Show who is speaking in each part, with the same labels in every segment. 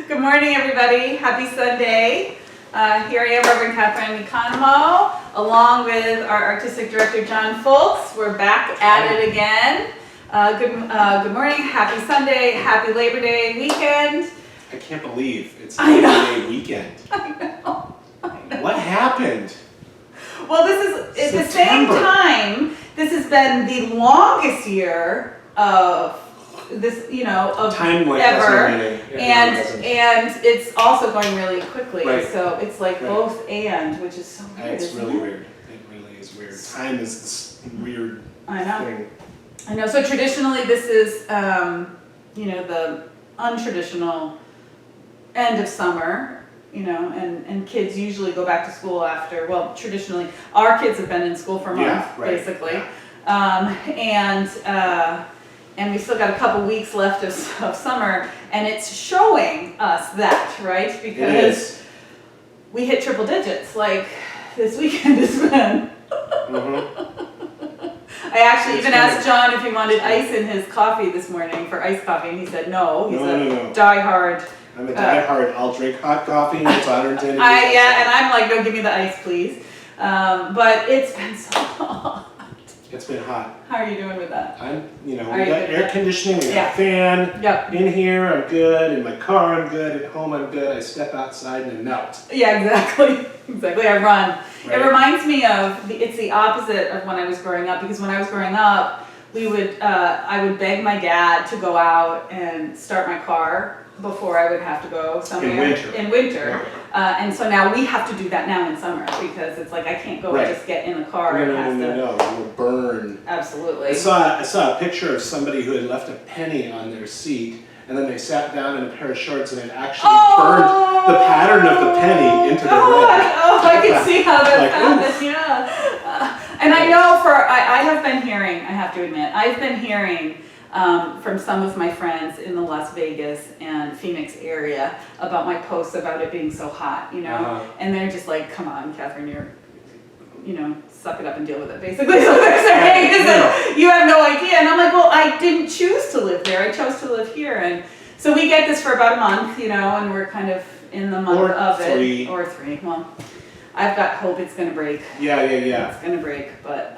Speaker 1: Good morning, everybody. Happy Sunday. Here I am, Rev Katherine, Economou, along with our artistic director, John Foltz. We're back at it again. Good morning, happy Sunday, happy Labor Day weekend.
Speaker 2: I can't believe it's Labor Day weekend.
Speaker 1: I know.
Speaker 2: What happened?
Speaker 1: Well, it's the same time. This has been the longest year of this, of
Speaker 2: Time like
Speaker 1: ever,
Speaker 2: and
Speaker 1: it's also going really quickly.
Speaker 2: Right.
Speaker 1: So it's like both and, which is so weird.
Speaker 2: It's really weird. It really is weird. Time is this weird thing.
Speaker 1: I know. So traditionally, this is the untraditional end of summer. And kids usually go back to school after. Well, traditionally, our kids have been in school for a month, basically, and we still got a couple weeks left of summer, and it's showing us that, right? Because we hit triple digits. Like this weekend has been. I actually even asked John if he wanted ice in his coffee this morning for iced coffee, and he said no. He's a diehard.
Speaker 2: I'm a diehard. I'll drink hot coffee. It's 110 degrees.
Speaker 1: And I'm like, no, give me the ice, please. But it's been so hot.
Speaker 2: It's been hot.
Speaker 1: How are you doing with that?
Speaker 2: We got air conditioning, we got a fan. In here, I'm good. In my car, I'm good. At home, I'm good. I step outside and I melt.
Speaker 1: Yeah, exactly. Exactly. I run. Right. It reminds me of it's the opposite of when I was growing up, because when I was growing up, I would beg my dad to go out and start my car before I would have to go somewhere in winter. And so now we have to do that now in summer, because it's like I can't go and just get in the car.
Speaker 2: No, you'll burn.
Speaker 1: Absolutely.
Speaker 2: I saw a picture of somebody who had left a penny on their seat, and then they sat down in a pair of shorts and it actually burned the pattern of the penny into their leg.
Speaker 1: Oh, I can see how that happened. Yeah. And I know I have been hearing, I have to admit, I've been hearing from some of my friends in the Las Vegas and Phoenix area about my posts about it being so hot, and they're just like, come on, Catherine, suck it up and deal with it, basically. So they're saying is that you have no idea. And I'm like, well, I didn't choose to live there. I chose to live here. And so we get this for about a month, and we're kind of in the month of it. Or three. Well, I've got hope it's going to break. Yeah. It's going to break, but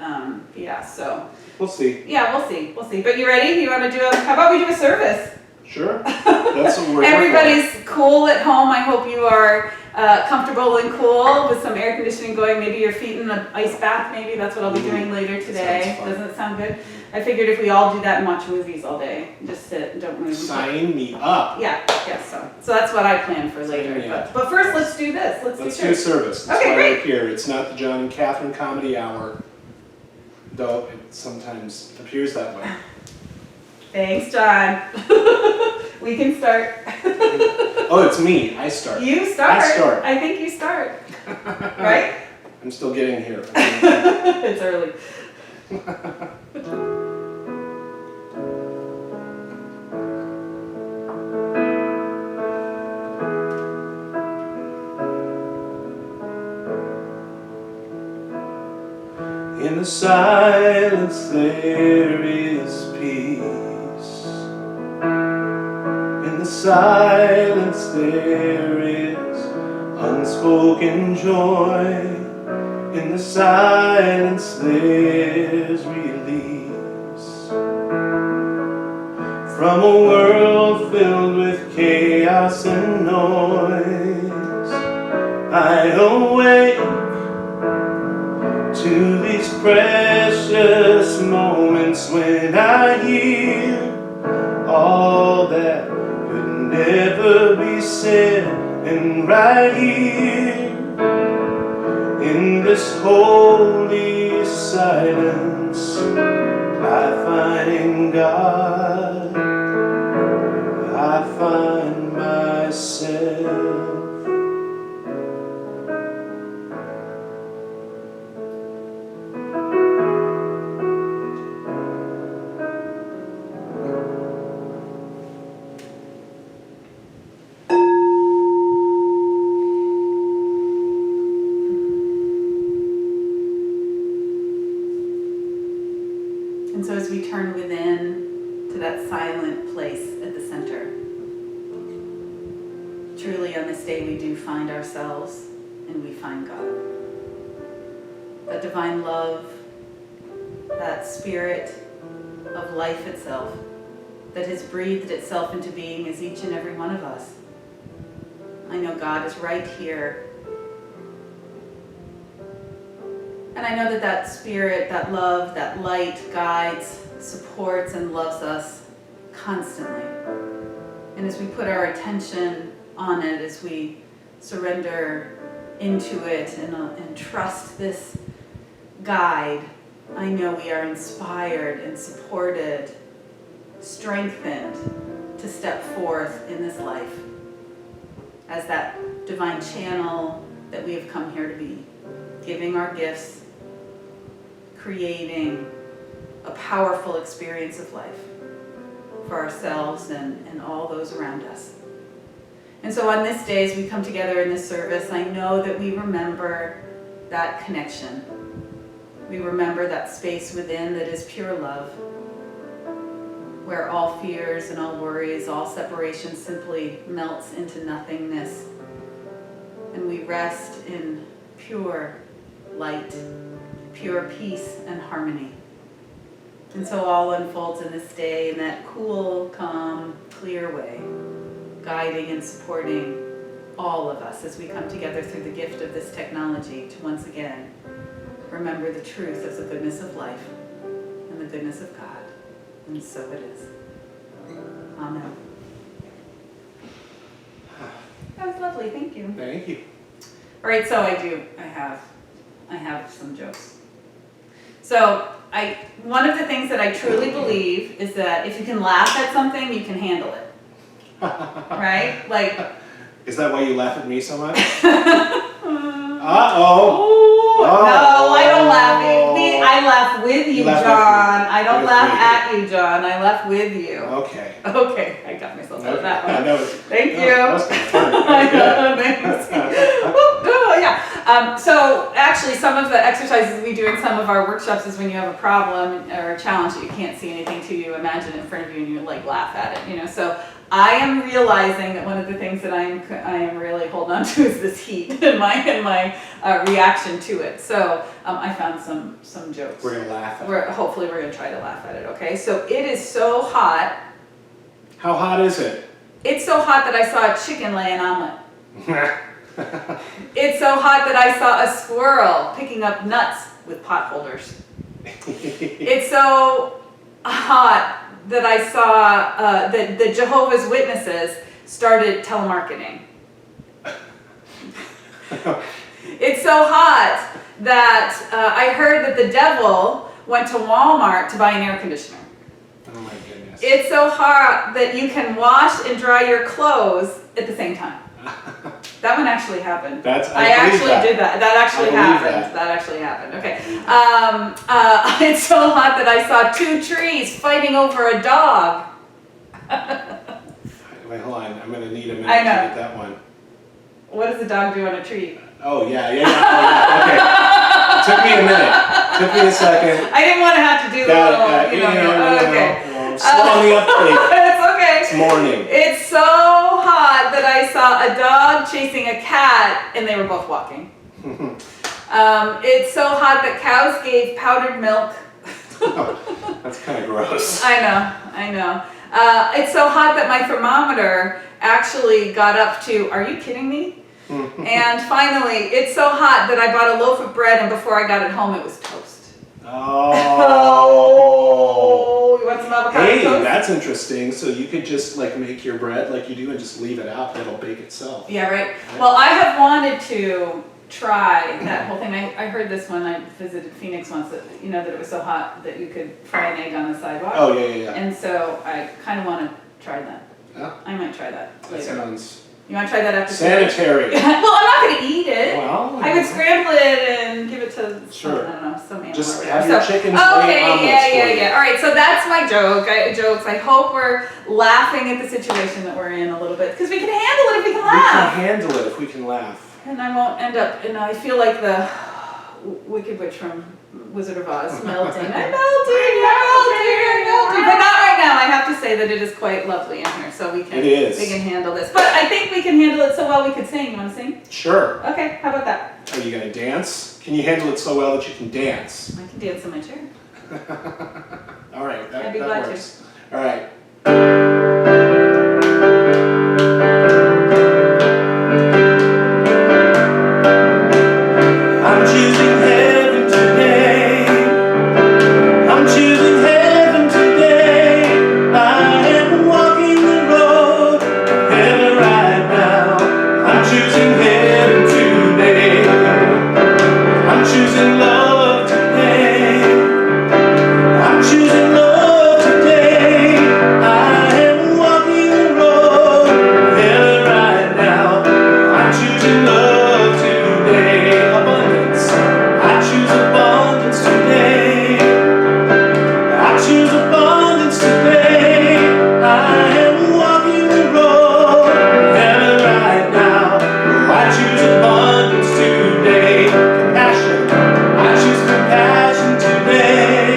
Speaker 1: so.
Speaker 2: We'll see.
Speaker 1: Yeah, we'll see. But you ready? You want to how about we do a service?
Speaker 2: Sure. That's what we're
Speaker 1: Everybody's cool at home. I hope you are comfortable and cool with some air conditioning going. Maybe your feet in an ice bath. Maybe that's what I'll be doing later today. Doesn't it sound good? I figured if we all do that and watch movies all day, just sit and don't move.
Speaker 2: Sign me up.
Speaker 1: Yeah. So that's what I plan for later. But first, let's do this.
Speaker 2: Let's do service. That's why we're here. It's not the John and Catherine Comedy Hour, though it sometimes appears that way.
Speaker 1: Thanks, John. We can start.
Speaker 2: Oh, it's me. I start.
Speaker 1: You start.
Speaker 2: I start.
Speaker 1: I think you start. Right?
Speaker 2: I'm still getting here.
Speaker 1: It's early.
Speaker 2: In the silence there is peace. In the silence there is unspoken joy. In the silence there's release. From a world filled with chaos and noise, I awake to these precious moments when I hear all that could never be said, and right here in this holy silence I find God, I find myself.
Speaker 1: truly on this day we do find ourselves and we find God. That divine love, that spirit of life itself that has breathed itself into being as each and every one of us. I know God is right here. And I know that that spirit, that love, that light guides, supports, and loves us constantly. And as we put our attention on it, as we surrender into it and trust this guide, I know we are inspired and supported, strengthened to step forth in this life as that divine channel that we have come here to be, giving our gifts, creating a powerful experience of life for ourselves and all those around us. And so on this day, as we come together in this service, I know that we remember that connection. We remember that space within that is pure love, where all fears and all worries, all separation simply melts into nothingness. And we rest in pure light, pure peace and harmony. And so all unfolds in this day in that cool, calm, clear way, guiding and supporting all of us as we come together through the gift of this technology to once again remember the truth of the goodness of life and the goodness of God. And so it is. Amen. That was lovely, thank you.
Speaker 2: Thank you.
Speaker 1: All right, so I have some jokes. So one of the things that I truly believe is that if you can laugh at something, you can handle it. Right? Like,
Speaker 2: is that why you laugh at me so much? Uh-oh.
Speaker 1: No, I don't laugh. I laugh with you, John. I don't laugh at you, John. I laugh with you.
Speaker 2: Okay.
Speaker 1: Okay, I got myself out of that one. Thank you.
Speaker 2: That was kind of fun.
Speaker 1: Thanks. Oh, yeah. So actually, some of the exercises we do in some of our workshops is when you have a problem or a challenge that you can't see anything to, you imagine it in front of you and you like laugh at it. You know, so I am realizing that one of the things that I am really holding on to is this heat and my reaction to it. So I found some jokes.
Speaker 2: We're gonna laugh at it.
Speaker 1: Hopefully we're gonna try to laugh at it. Okay. So it is so hot.
Speaker 2: How hot is it?
Speaker 1: It's so hot that I saw a chicken lay an omelet. It's so hot that I saw a squirrel picking up nuts with pot holders. It's so hot that I saw that the Jehovah's Witnesses started telemarketing. It's so hot that I heard that the devil went to Walmart to buy an air conditioner.
Speaker 2: Oh my goodness.
Speaker 1: It's so hot that you can wash and dry your clothes at the same time. That one actually happened. I actually did that. That actually happened. That actually happened. Okay. It's so hot that I saw two trees fighting over a dog.
Speaker 2: Wait, hold on. I'm going to need a minute
Speaker 1: I
Speaker 2: to
Speaker 1: know.
Speaker 2: get that one.
Speaker 1: What does the dog do on a tree?
Speaker 2: Oh, yeah. Oh, yeah. Okay. It took me a minute. Took me a second.
Speaker 1: I didn't want to have to do the okay.
Speaker 2: Slow me up, please.
Speaker 1: It's okay.
Speaker 2: It's morning.
Speaker 1: It's so hot that I saw a dog chasing a cat and they were both walking. It's so hot that cows gave powdered milk.
Speaker 2: Oh, that's kind of gross.
Speaker 1: I know. It's so hot that my thermometer actually got up to, are you kidding me? And finally, it's so hot that I bought a loaf of bread and before I got it home it was toast.
Speaker 2: Oh.
Speaker 1: You want some avocado
Speaker 2: Hey,
Speaker 1: toast?
Speaker 2: that's interesting. So you could just like make your bread like you do and just leave it out. It'll bake itself.
Speaker 1: Yeah, right. Well, I have wanted to try that whole thing. I heard this when I visited Phoenix once, that that it was so hot that you could fry an egg on the sidewalk.
Speaker 2: Oh, yeah.
Speaker 1: And so I kind of want to try that.
Speaker 2: Yeah.
Speaker 1: I might try that
Speaker 2: That
Speaker 1: later.
Speaker 2: sounds
Speaker 1: You want to try that after
Speaker 2: sanitary.
Speaker 1: Well, I'm not going to eat it.
Speaker 2: Well,
Speaker 1: I could scramble it and give it to
Speaker 2: Sure.
Speaker 1: I don't know, some animal.
Speaker 2: Just
Speaker 1: or
Speaker 2: have
Speaker 1: whatever.
Speaker 2: your chickens lay omelets for you.
Speaker 1: Yeah. All right, so that's my jokes. I hope we're laughing at the situation that we're in a little bit because we can handle it if we can
Speaker 2: We
Speaker 1: laugh.
Speaker 2: can handle it if we can laugh.
Speaker 1: And I won't end up, I feel like the Wicked Witch from Wizard of Oz, melting. I'm melting. But not right right now I have to say that it is quite lovely in here, so we can
Speaker 2: It is.
Speaker 1: we can handle this. But I think we can handle it so well we could sing. You want to sing?
Speaker 2: Sure.
Speaker 1: Okay, how about that?
Speaker 2: Are you gonna dance? Can you handle it so well that you can dance?
Speaker 1: I can dance in my chair.
Speaker 2: All right,
Speaker 1: I'd
Speaker 2: that
Speaker 1: be glad to.
Speaker 2: works. All right. I'm choosing heaven today. I'm choosing heaven today. I am walking the road of heaven right now. I'm choosing heaven today. I'm choosing love today. I'm choosing love today. I am walking the road of heaven right now. I'm choosing love today. Abundance. I choose abundance today. I choose abundance today. I am walking the road of heaven right now. I choose abundance today. Compassion. I choose compassion today.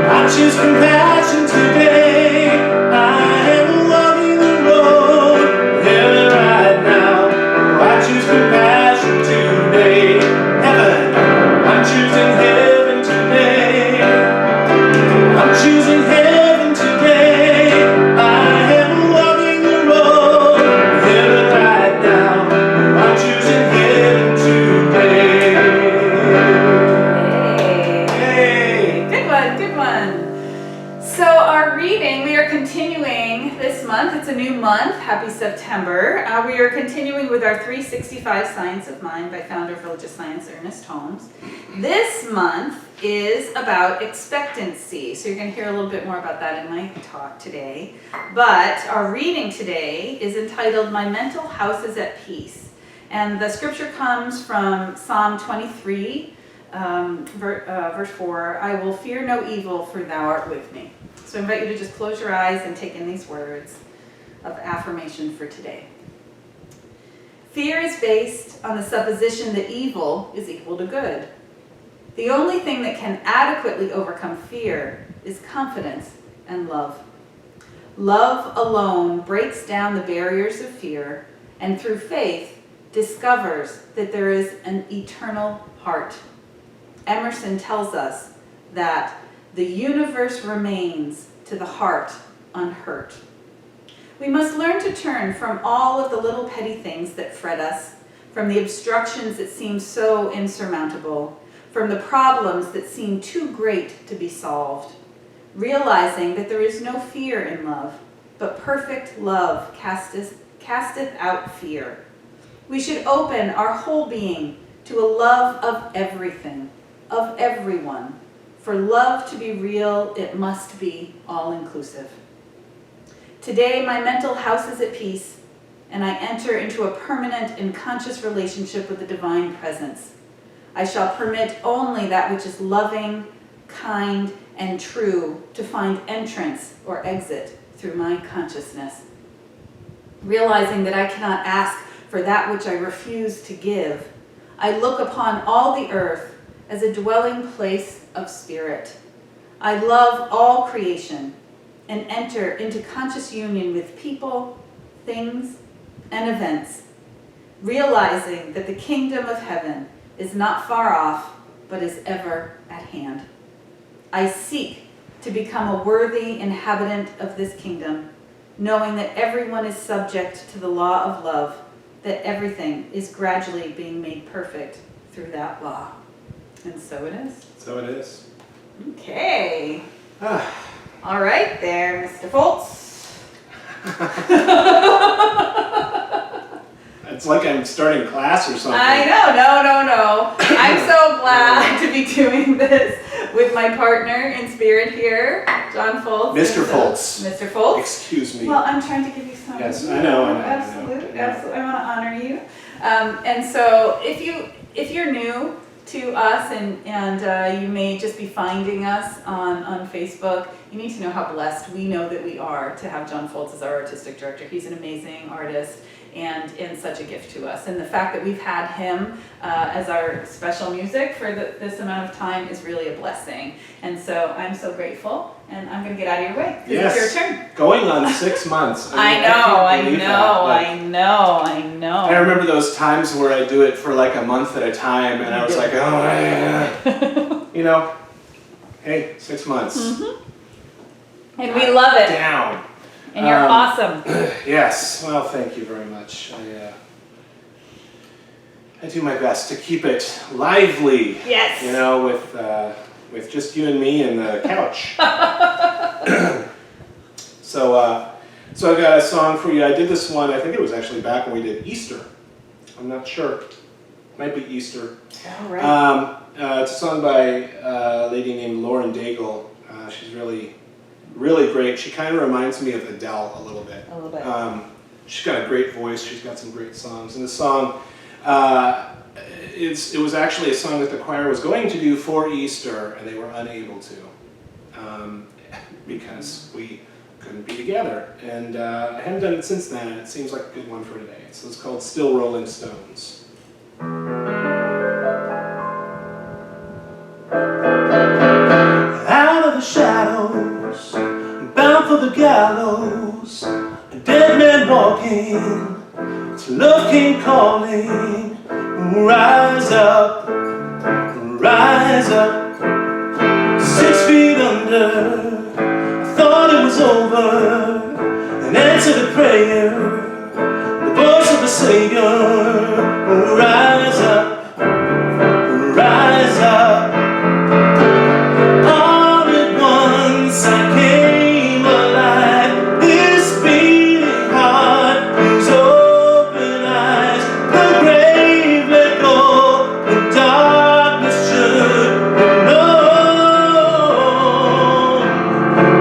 Speaker 2: I choose compassion today. I am walking the road of heaven right now. I choose compassion today. Heaven. I'm choosing heaven today. I'm choosing heaven today. I am walking the road of heaven right now. I'm choosing heaven today. Hey.
Speaker 1: Good one, good one. So our reading, we are continuing this month. It's a new month. Happy September. We are continuing with our 365 Science of Mind by founder of religious science, Ernest Holmes. This month is about expectancy. So you're going to hear a little bit more about that in my talk today. But our reading today is entitled, My Mental House is at Peace. And the scripture comes from Psalm 23, verse 4, I will fear no evil, for thou art with me. So I invite you to just close your eyes and take in these words of affirmation for today. Fear is based on the supposition that evil is equal to good. The only thing that can adequately overcome fear is confidence and love. Love alone breaks down the barriers of fear and through faith discovers that there is an eternal heart. Emerson tells us that the universe remains to the heart unhurt. We must learn to turn from all of the little petty things that fret us, from the obstructions that seem so insurmountable, from the problems that seem too great to be solved, realizing that there is no fear in love, but perfect love casteth out fear. We should open our whole being to a love of everything, of everyone. For love to be real, it must be all-inclusive. Today, my mental house is at peace, and I enter into a permanent and conscious relationship with the divine presence. I shall permit only that which is loving, kind, and true to find entrance or exit through my consciousness. Realizing that I cannot ask for that which I refuse to give, I look upon all the earth as a dwelling place of spirit. I love all creation and enter into conscious union with people, things, and events, realizing that the kingdom of heaven is not far off, but is ever at hand. I seek to become a worthy inhabitant of this kingdom, knowing that everyone is subject to the law of love, that everything is gradually being made perfect through that law. And so it is.
Speaker 2: So it is.
Speaker 1: Okay. All right there, Mr. Foltz.
Speaker 2: It's like I'm starting class or something.
Speaker 1: I know, no. I'm so glad to be doing this with my partner in spirit here, John Foltz.
Speaker 2: Mr. Foltz.
Speaker 1: Mr. Foltz.
Speaker 2: Excuse me.
Speaker 1: Well, I'm trying to give you some.
Speaker 2: Yes, I know.
Speaker 1: Absolutely. I want to honor you. And so, if you're new to us and you may just be finding us on Facebook, you need to know how blessed we know that we are to have John Foltz as our artistic director. He's an amazing artist and such a gift to us. And the fact that we've had him as our special music for this amount of time is really a blessing. And so I'm so grateful and I'm going to get out of your way, because
Speaker 2: Yes.
Speaker 1: it's your turn.
Speaker 2: Going on 6 months.
Speaker 1: I
Speaker 2: can't believe that. Like,
Speaker 1: I know.
Speaker 2: I remember those times where I do it for like a month at a time, and I was like, oh, yeah. You know, hey, 6 months.
Speaker 1: And we love it.
Speaker 2: Down.
Speaker 1: And you're awesome.
Speaker 2: Yes. Well, thank you very much. I do my best to keep it lively.
Speaker 1: Yes.
Speaker 2: You know, with just you and me and the couch. So I've got a song for you. I did this one, I think it was actually back when we did Easter. I'm not sure. Might be Easter.
Speaker 1: All right.
Speaker 2: It's a song by a lady named Daigle. She's really, really great. She kind of reminds me of Adele a little bit.
Speaker 1: A little bit.
Speaker 2: She's got a great voice. She's got some great songs. And the song, it was actually a song that the choir was going to do for Easter, and they were unable to because we couldn't be together. And I haven't done it since then, and it seems like a good one for today. So it's called Still Rolling Stones. Out of the shadows, bound for the gallows, a dead man walking, till love came calling. Rise up, 6 feet under, I thought it was over, an answer to prayer, the voice of the Savior. Rise up, rise up. All at once I came alive, this beating heart, these open eyes, the grave let go, the darkness should know.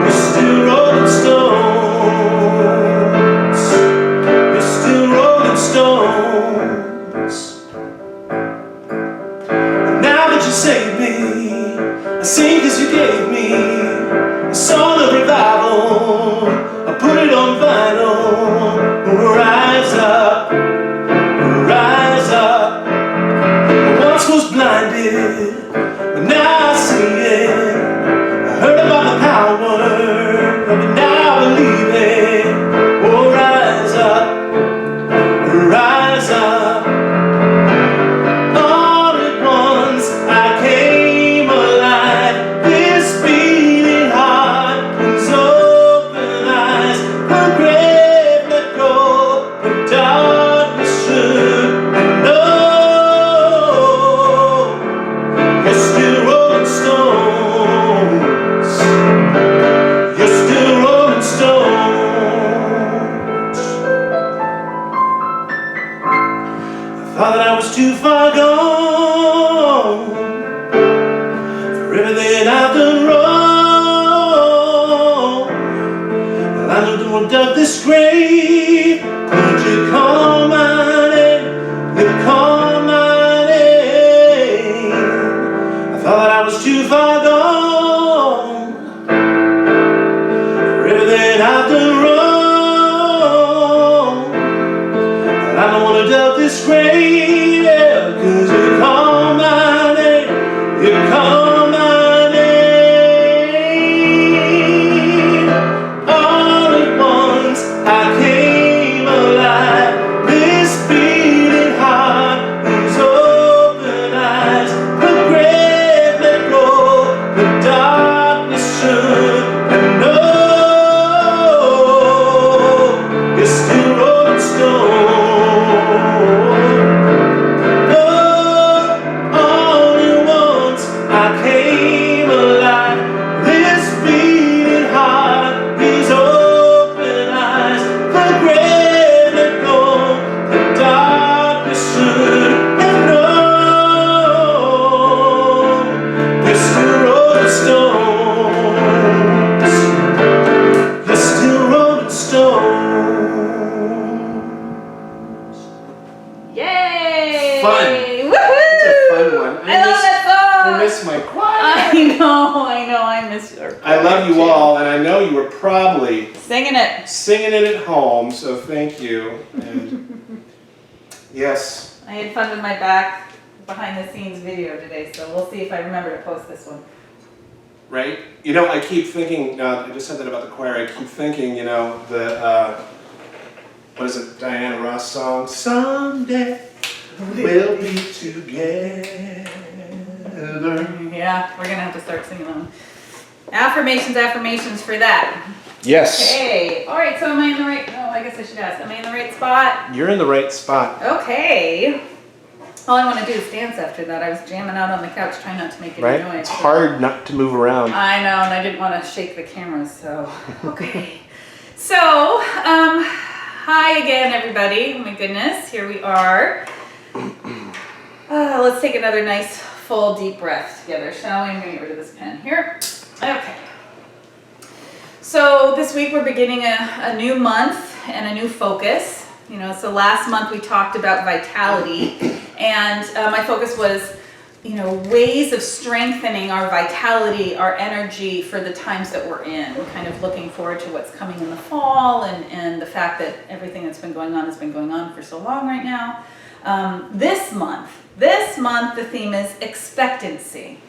Speaker 2: You're still rolling stones, you're still rolling stones. And now that you saved me, I sing 'cause you gave me a song of revival. I put it on vinyl. Rise up, rise up. I once was blinded, but now I see it. I heard about the power of it, now I believe it. Oh, rise up, rise up. All at once I came alive, this beating heart, these open eyes, the grave let go, the darkness should know. You're still rolling stones, you're still rolling stones. I thought that I was too far gone for everything I've done wrong. Well, I know the one dug this grave. Would you call my name? You call my name. I thought that I was too far gone for everything I've done wrong. Well, I don't want to dug this grave, yeah, 'cause you call my name, you call my name. All at once I came alive, this beating heart, these open eyes, the grave let go, the darkness should know. You're still rolling stones. All at once I came alive, this beating heart, these open eyes, the grave let go, the darkness should have known. You're still rolling stones, you're still rolling stones.
Speaker 1: Yay!
Speaker 2: Fun.
Speaker 1: Woohoo!
Speaker 2: It's a fun one.
Speaker 1: I love that song!
Speaker 2: I miss my choir.
Speaker 1: I miss her.
Speaker 2: I love you all, and I know you were probably
Speaker 1: Singing it.
Speaker 2: singing it at home, so thank you. And yes,
Speaker 1: I had fun with my back behind the scenes video today, so we'll see if I remember to post this one.
Speaker 2: right? You know, I keep thinking, I just said that about the choir, I keep thinking, you know, what is it, Diana Ross song? Someday we'll be together.
Speaker 1: Yeah, we're gonna have to start singing them. Affirmations for that.
Speaker 2: Yes.
Speaker 1: Okay, all right, so am I in the right, oh, I guess I should ask, am I in the right spot?
Speaker 2: You're in the right spot.
Speaker 1: Okay. All I want to do is dance after that. I was jamming out on the couch trying not to make any
Speaker 2: Right?
Speaker 1: noise.
Speaker 2: It's hard not to move around.
Speaker 1: I know, and I didn't want to shake the cameras, so. Okay. So, hi again, everybody. Oh my goodness, here we are. Let's take another nice, full, deep breath together, shall we? I'm going to get rid of this pen here. Okay. So this week we're beginning a new month and a new focus. You know, so last month we talked about vitality, and my focus was, you know, ways of strengthening our vitality, our energy for the times that we're in. We're kind of looking forward to what's coming in the fall, and the fact that everything that's been going on has been going on for so long right now. This month the theme is expectancy.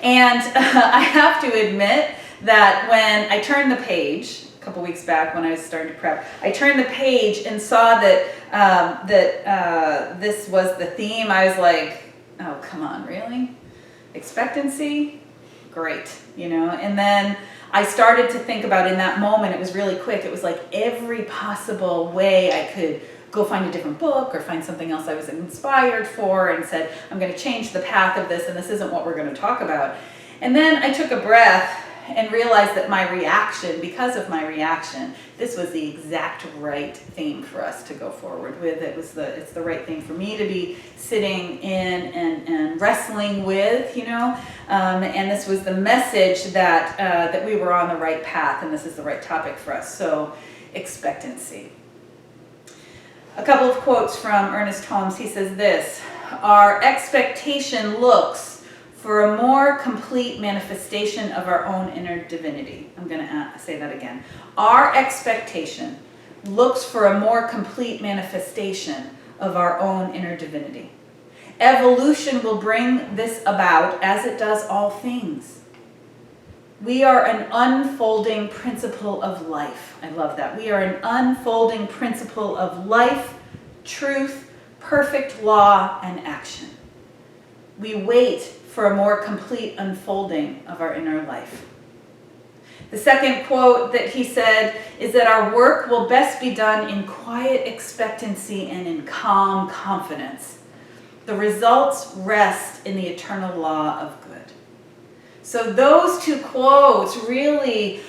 Speaker 1: And I have to admit that when I turned the page, a couple weeks back when I was starting to prep, I turned the page and saw that this was the theme. I was like, oh, come on, really? Expectancy? Great, you know? And then I started to think about, in that moment, it was really quick, it was like every possible way I could go find a different book or find something else I was inspired for, and said, I'm going to change the path of this, and this isn't what we're going to talk about. And then I took a breath and realized that because of my reaction, this was the exact right theme for us to go forward with. It's the right thing for me to be sitting in and wrestling with, you know. And this was the message that we were on the right path, and this is the right topic for us. So, expectancy. A couple of quotes from Ernest Holmes. He says this: "Our expectation looks for a more complete manifestation of our own inner divinity." I'm going to say that again. Our expectation looks for a more complete manifestation of our own inner divinity. Evolution will bring this about, as it does all things. We are an unfolding principle of life. I love that. We are an unfolding principle of life, truth, perfect law, and action. We wait for a more complete unfolding of our inner life. The second quote that he said is that our work will best be done in quiet expectancy and in calm confidence. The results rest in the eternal law of good. So those two quotes really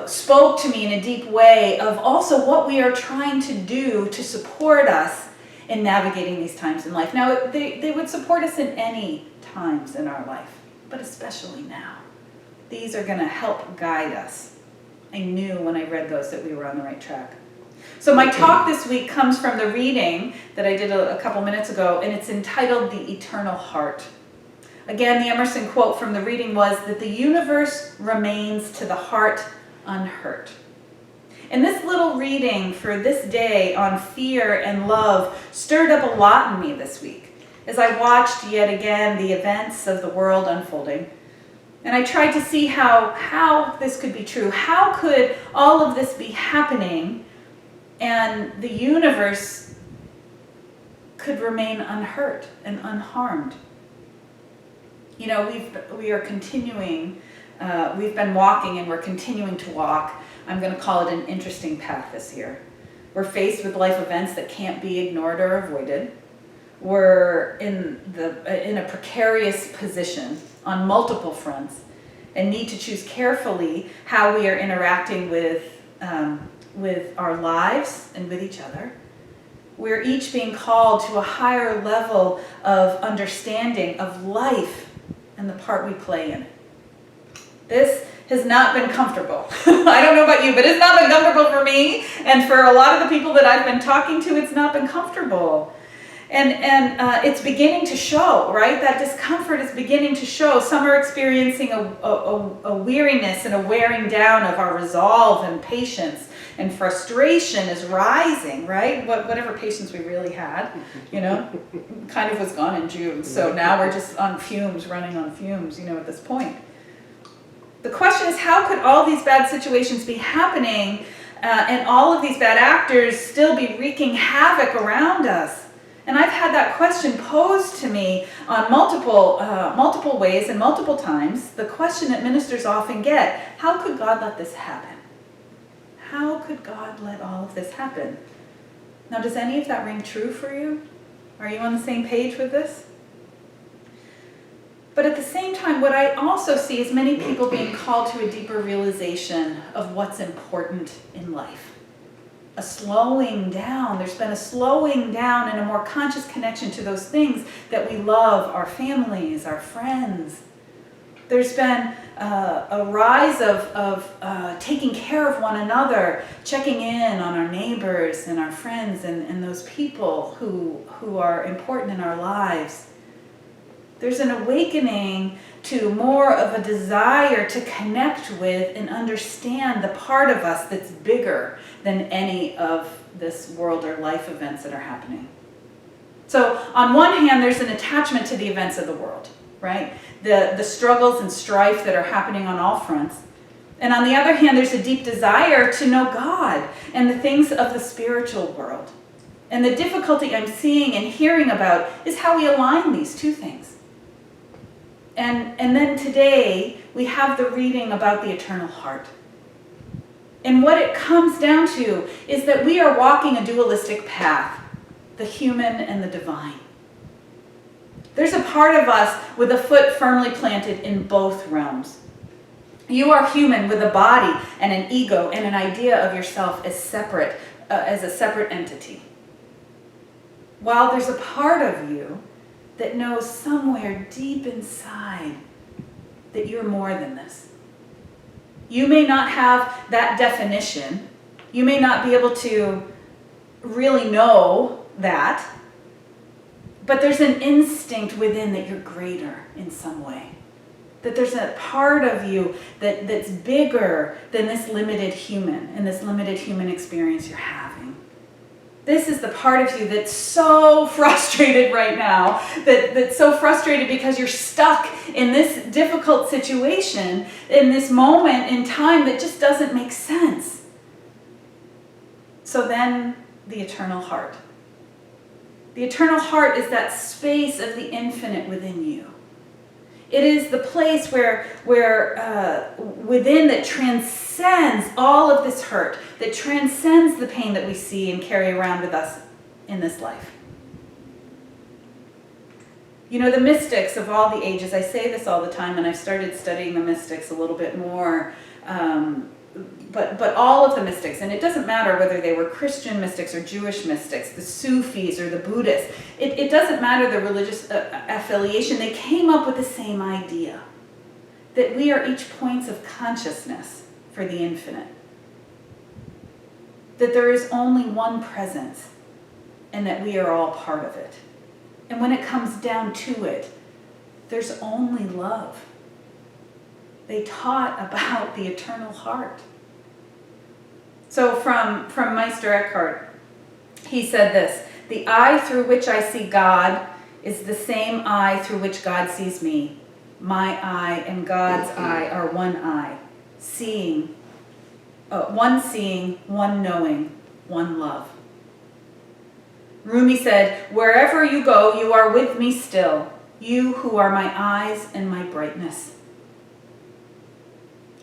Speaker 1: spoke to me in a deep way of also what we are trying to do to support us in navigating these times in life. Now, they would support us in any times in our life, but especially now. These are going to help guide us. I knew when I read those that we were on the right track. So my talk this week comes from the reading that I did a couple minutes ago, and it's entitled The Eternal Heart. Again, the Emerson quote from the reading was that the universe remains to the heart unhurt. And this little reading for this day on fear and love stirred up a lot in me this week as I watched yet again the events of the world unfolding. And I tried to see how this could be true. How could all of this be happening and the universe could remain unhurt and unharmed? You know, we are continuing, we've been walking and we're continuing to walk. I'm going to call it an interesting path this year. We're faced with life events that can't be ignored or avoided. We're in a precarious position on multiple fronts and need to choose carefully how we are interacting with our lives and with each other. We're each being called to a higher level of understanding of life and the part we play in it. This has not been comfortable. I don't know about you, but it's not been comfortable for me. And for a lot of the people that I've been talking to, it's not been comfortable. And it's beginning to show, right? That discomfort is beginning to show. Some are experiencing a weariness and a wearing down of our resolve and patience. And frustration is rising, right? Whatever patience we really had, you know, kind of was gone in June. So now we're just on fumes, running on fumes, you know, at this point. The question is, how could all these bad situations be happening and all of these bad actors still be wreaking havoc around us? And I've had that question posed to me on multiple ways and multiple times. The question that ministers often get: how could God let this happen? How could God let all of this happen? Now, does any of that ring true for you? Are you on the same page with this? But at the same time, what I also see is many people being called to a deeper realization of what's important in life. A slowing down. There's been a slowing down and a more conscious connection to those things that we love, our families, our friends. There's been a rise of taking care of one another, checking in on our neighbors and our friends and those people who are important in our lives. There's an awakening to more of a desire to connect with and understand the part of us that's bigger than any of this world or life events that are happening. So on one hand, there's an attachment to the events of the world, right? The struggles and strife that are happening on all fronts. And on the other hand, there's a deep desire to know God and the things of the spiritual world. And the difficulty I'm seeing and hearing about is how we align these two things. And then today, we have the reading about the eternal heart. And what it comes down to is that we are walking a dualistic path, the human and the divine. There's a part of us with a foot firmly planted in both realms. You are human with a body and an ego and an idea of yourself as separate, as a separate entity. While there's a part of you that knows somewhere deep inside that you're more than this. You may not have that definition. You may not be able to really know that, but there's an instinct within that you're greater in some way. That there's a part of you that's bigger than this limited human and this limited human experience you're having. This is the part of you that's so frustrated right now, that's so frustrated because you're stuck in this difficult situation, in this moment in time that just doesn't make sense. So then, the eternal heart. The eternal heart is that space of the infinite within you. It is the place where within that transcends all of this hurt, that transcends the pain that we see and carry around with us in this life. You know, the mystics of all the ages, I say this all the time, and I've started studying the mystics a little bit more, but all of the mystics, and it doesn't matter whether they were Christian mystics or Jewish mystics, the Sufis or the Buddhists, it doesn't matter the religious affiliation, they came up with the same idea, that we are each points of consciousness for the infinite. That there is only one presence, and that we are all part of it. And when it comes down to it, there's only love. They taught about the eternal heart. So from Meister Eckhart, he said this: the eye through which I see God is the same eye through which God sees me. My eye and God's eye are one eye, one seeing, one knowing, one love. Rumi said, wherever you go, you are with me still, you who are my eyes and my brightness.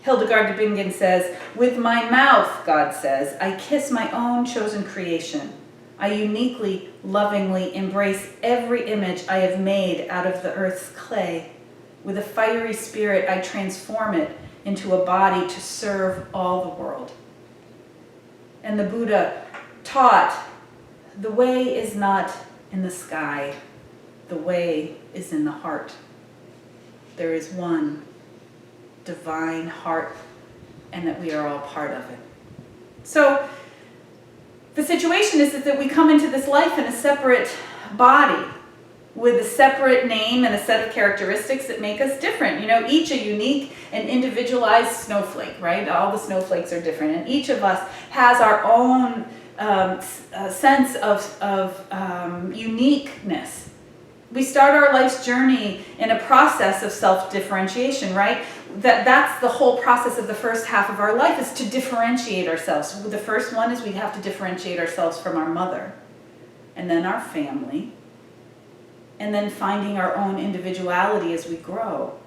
Speaker 1: Hildegard de Bingen says, with my mouth, God says, I kiss my own chosen creation. I uniquely, lovingly embrace every image I have made out of the earth's clay. With a fiery spirit, I transform it into a body to serve all the world. And the Buddha taught, the way is not in the sky, the way is in the heart. There is one divine heart, and that we are all part of it. So the situation is that we come into this life in a separate body with a separate name and a set of characteristics that make us different. You know, each a unique and individualized snowflake, right? All the snowflakes are different, and each of us has our own sense of uniqueness. We start our life's journey in a process of self-differentiation, right? That's the whole process of the first half of our life, is to differentiate ourselves. The first one is we have to differentiate ourselves from our mother, and then our family, and then finding our own individuality as we grow.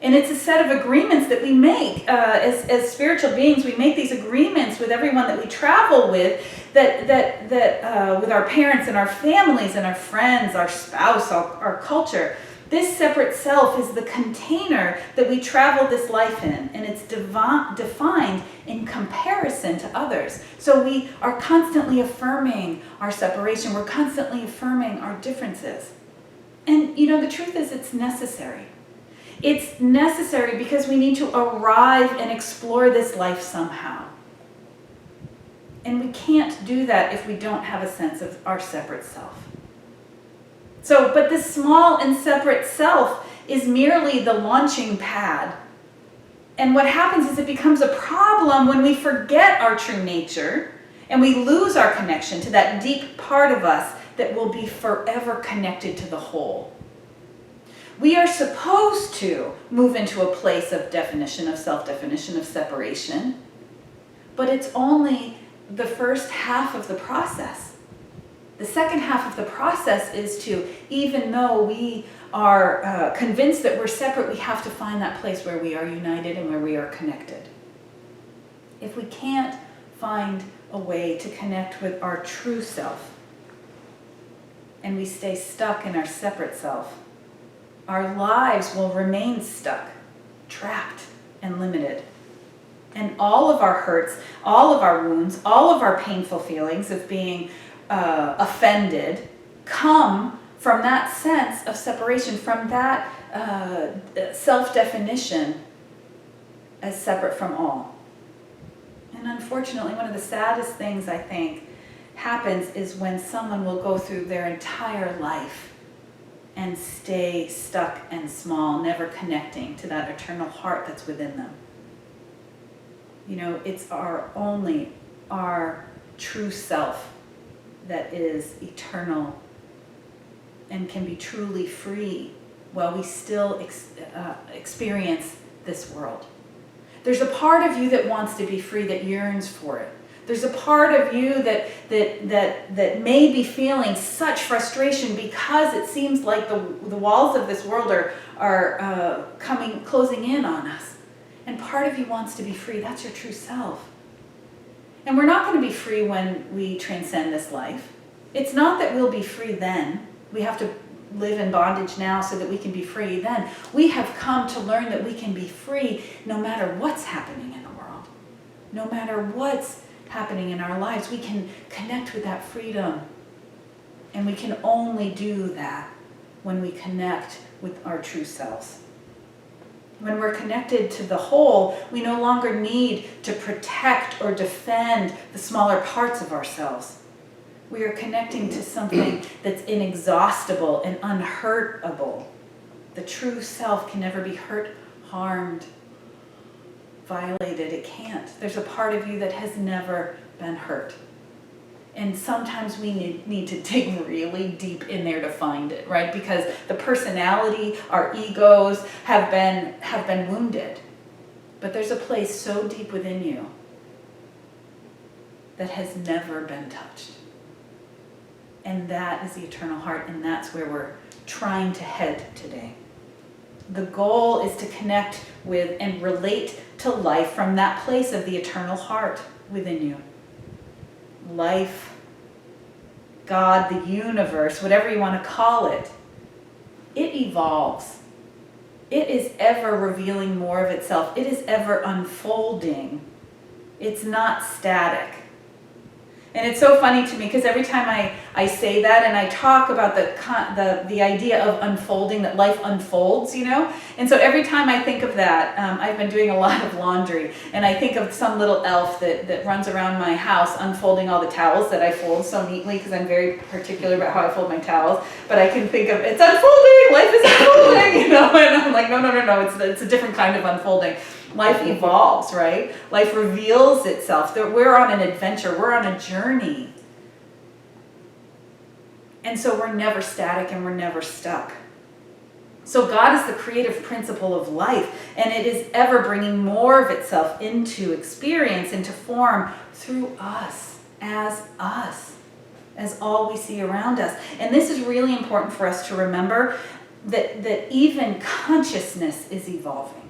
Speaker 1: And it's a set of agreements that we make as spiritual beings. We make these agreements with everyone that we travel with, that with our parents and our families and our friends, our spouse, our culture. This separate self is the container that we travel this life in, and it's defined in comparison to others. So we are constantly affirming our separation. We're constantly affirming our differences. And the truth is, it's necessary. It's necessary because we need to arrive and explore this life somehow. And we can't do that if we don't have a sense of our separate self. But this small and separate self is merely the launching pad. And what happens is it becomes a problem when we forget our true nature and we lose our connection to that deep part of us that will be forever connected to the whole. We are supposed to move into a place of definition, of self-definition, of separation, but it's only the first half of the process. The second half of the process is to, even though we are convinced that we're separate, we have to find that place where we are united and where we are connected. If we can't find a way to connect with our true self, and we stay stuck in our separate self, our lives will remain stuck, trapped, and limited. And all of our hurts, all of our wounds, all of our painful feelings of being offended come from that sense of separation, from that self-definition as separate from all. And unfortunately, one of the saddest things I think happens is when someone will go through their entire life and stay stuck and small, never connecting to that eternal heart that's within them. It's our true self that is eternal and can be truly free while we still experience this world. There's a part of you that wants to be free, that yearns for it. There's a part of you that may be feeling such frustration because it seems like the walls of this world are closing in on us. And part of you wants to be free. That's your true self. And we're not going to be free when we transcend this life. It's not that we'll be free then. We have to live in bondage now so that we can be free then. We have come to learn that we can be free no matter what's happening in the world. No matter what's happening in our lives, we can connect with that freedom. And we can only do that when we connect with our true selves. When we're connected to the whole, we no longer need to protect or defend the smaller parts of ourselves. We are connecting to something that's inexhaustible and unhurtable. The true self can never be hurt, harmed, violated. It can't. There's a part of you that has never been hurt. And sometimes we need to dig really deep in there to find it, right? Because the personality, our egos have been wounded. But there's a place so deep within you that has never been touched. And that is the eternal heart, and that's where we're trying to head today. The goal is to connect with and relate to life from that place of the eternal heart within you. Life, God, the universe, whatever you want to call it, it evolves. It is ever revealing more of itself. It is ever unfolding. It's not static. And it's so funny to me because every time I say that and I talk about the idea of unfolding, that life unfolds, And so every time I think of that, I've been doing a lot of laundry, and I think of some little elf that runs around my house unfolding all the towels that I fold so neatly, because I'm very particular about how I fold my towels. But I can think of, it's unfolding, life is unfolding, and I'm like, no, it's a different kind of unfolding. Life evolves, right? Life reveals itself. We're on an adventure. We're on a journey. And so we're never static and we're never stuck. So God is the creative principle of life, and it is ever bringing more of itself into experience, into form through us, as all we see around us. And this is really important for us to remember, that even consciousness is evolving.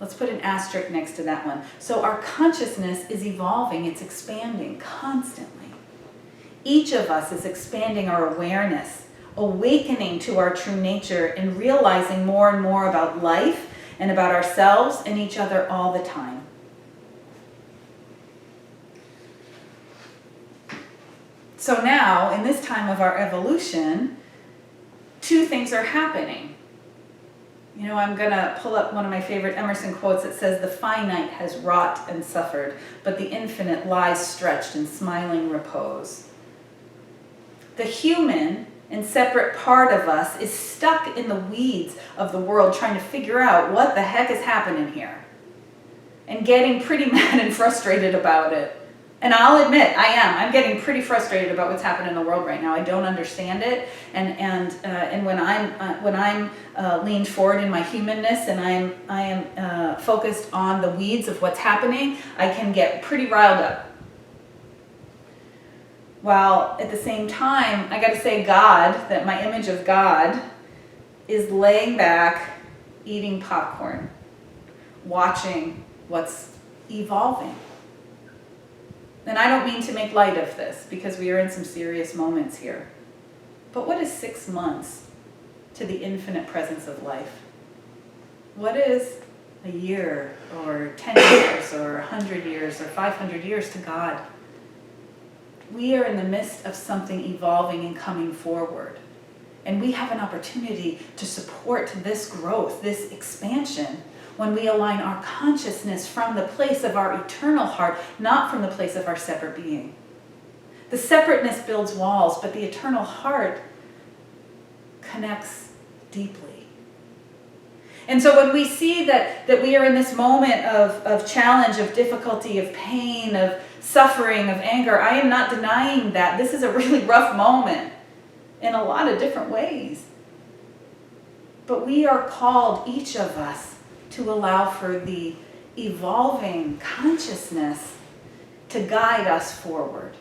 Speaker 1: Let's put an asterisk next to that one. So our consciousness is evolving, it's expanding constantly. Each of us is expanding our awareness, awakening to our true nature, and realizing more and more about life and about ourselves and each other all the time. So now, in this time of our evolution, two things are happening. You know, I'm going to pull up one of my favorite Emerson quotes that says, "The finite has wrought and suffered, but the infinite lies stretched in smiling repose." The human and separate part of us is stuck in the weeds of the world trying to figure out what the heck is happening here and getting pretty mad and frustrated about it. And I'll admit, I'm getting pretty frustrated about what's happening in the world right now. I don't understand it, and when I'm leaned forward in my humanness and I am focused on the weeds of what's happening, I can get pretty riled up. While at the same time, I got to say, that my image of God is laying back, eating popcorn, watching what's evolving. And I don't mean to make light of this, because we are in some serious moments here. But what is 6 months to the infinite presence of life? What is a year, or 10 years, or 100 years, or 500 years to God? We are in the midst of something evolving and coming forward. And we have an opportunity to support this growth, this expansion, when we align our consciousness from the place of our eternal heart, not from the place of our separate being. The separateness builds walls, but the eternal heart connects deeply. And so when we see that we are in this moment of challenge, of difficulty, of pain, of suffering, of anger, I am not denying that. This is a really rough moment in a lot of different ways. But we are called, each of us, to allow for the evolving consciousness to guide us forward.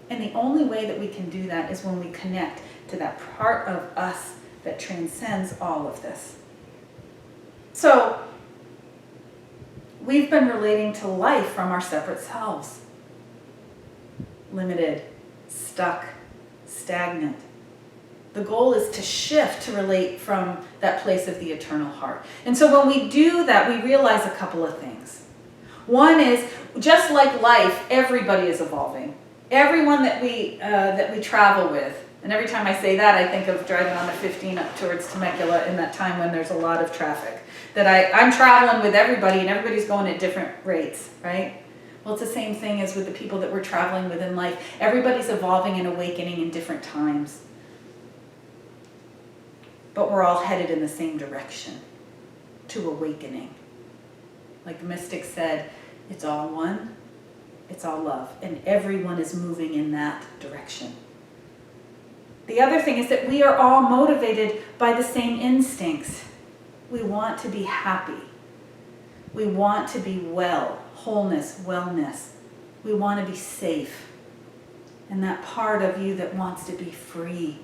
Speaker 1: And the only way that we can do that is when we connect to that part of us that transcends all of this. So, we've been relating to life from our separate selves. Limited, stuck, stagnant. The goal is to shift, to relate from that place of the eternal heart. And so when we do that, we realize a couple of things. One is, just like life, everybody is evolving. Everyone that we travel with, and every time I say that, I think of driving on the 15 up towards Temecula in that time when there's a lot of traffic. That I'm traveling with everybody, and everybody's going at different rates, right? Well, it's the same thing as with the people that we're traveling with in life. Everybody's evolving and awakening in different times. But we're all headed in the same direction, to awakening. Like the mystic said, it's all one, it's all love, and everyone is moving in that direction. The other thing is that we are all motivated by the same instincts. We want to be happy. We want to be well, wholeness, wellness. We want to be safe. And that part of you that wants to be free.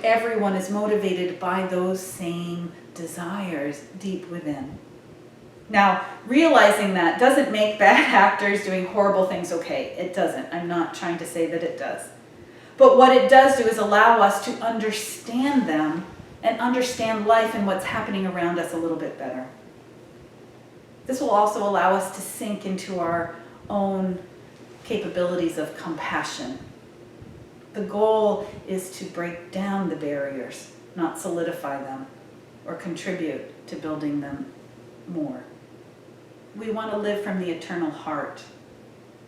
Speaker 1: Everyone is motivated by those same desires deep within. Now, realizing that doesn't make bad actors doing horrible things okay. It doesn't. I'm not trying to say that it does. But what it does do is allow us to understand them and understand life and what's happening around us a little bit better. This will also allow us to sink into our own capabilities of compassion. The goal is to break down the barriers, not solidify them or contribute to building them more. We want to live from the eternal heart.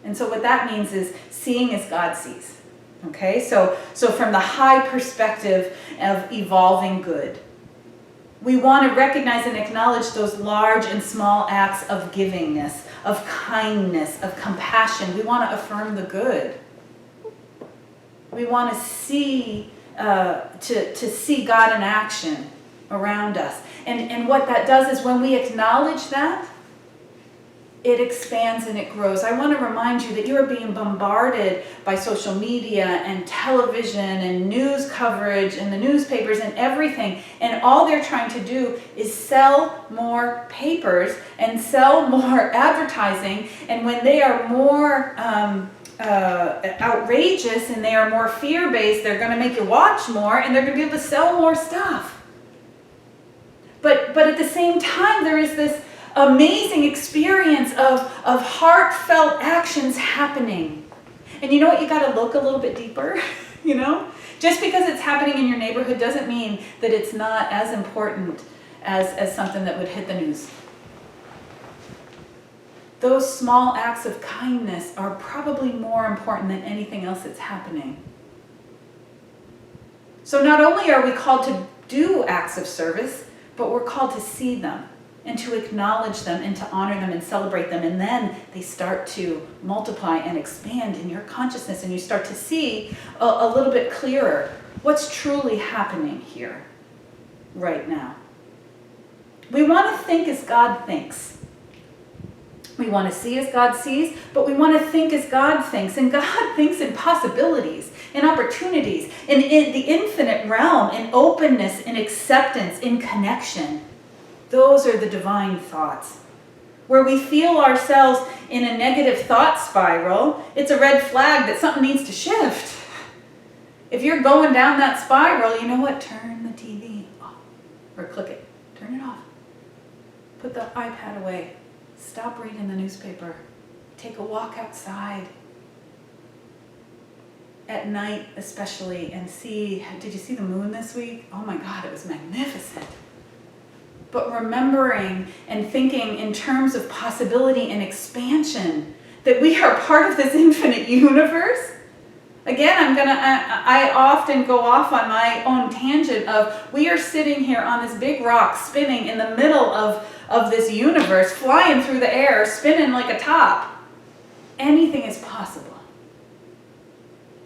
Speaker 1: And so what that means is seeing as God sees. Okay, so from the high perspective of evolving good, we want to recognize and acknowledge those large and small acts of givingness, of kindness, of compassion. We want to affirm the good. We want to see God in action around us. And what that does is when we acknowledge that, it expands and it grows. I want to remind you that you are being bombarded by social media and television and news coverage and the newspapers and everything. And all they're trying to do is sell more papers and sell more advertising. And when they are more outrageous and they are more fear-based, they're going to make you watch more and they're going to be able to sell more stuff. But at the same time, there is this amazing experience of heartfelt actions happening. And you know what? You got to look a little bit deeper, you know? Just because it's happening in your neighborhood doesn't mean that it's not as important as something that would hit the news. Those small acts of kindness are probably more important than anything else that's happening. So not only are we called to do acts of service, but we're called to see them and to acknowledge them and to honor them and celebrate them. And then they start to multiply and expand in your consciousness, and you start to see a little bit clearer what's truly happening here right now. We want to think as God thinks. We want to see as God sees, but we want to think as God thinks. And God thinks in possibilities, in opportunities, in the infinite realm, in openness, in acceptance, in connection. Those are the divine thoughts. Where we feel ourselves in a negative thought spiral, it's a red flag that something needs to shift. If you're going down that spiral, you know what? Turn the TV off. Or click it. Turn it off. Put the iPad away. Stop reading the newspaper. Take a walk outside. At night especially, and see, did you see the moon this week? Oh my God, it was magnificent. But remembering and thinking in terms of possibility and expansion, that we are part of this infinite universe. Again, I often go off on my own tangent of we are sitting here on this big rock spinning in the middle of this universe, flying through the air, spinning like a top. Anything is possible.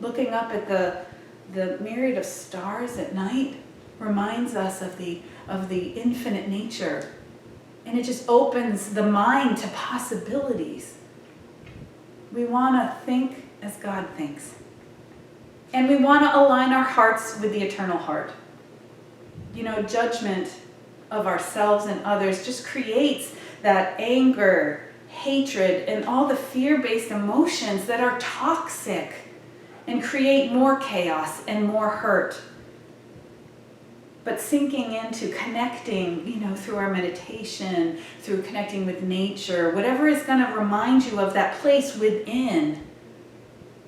Speaker 1: Looking up at the myriad of stars at night reminds us of the infinite nature. And it just opens the mind to possibilities. We want to think as God thinks. And we want to align our hearts with the eternal heart. You know, judgment of ourselves and others just creates that anger, hatred, and all the fear-based emotions that are toxic and create more chaos and more hurt. But sinking into connecting, you know, through our meditation, through connecting with nature, whatever is going to remind you of that place within,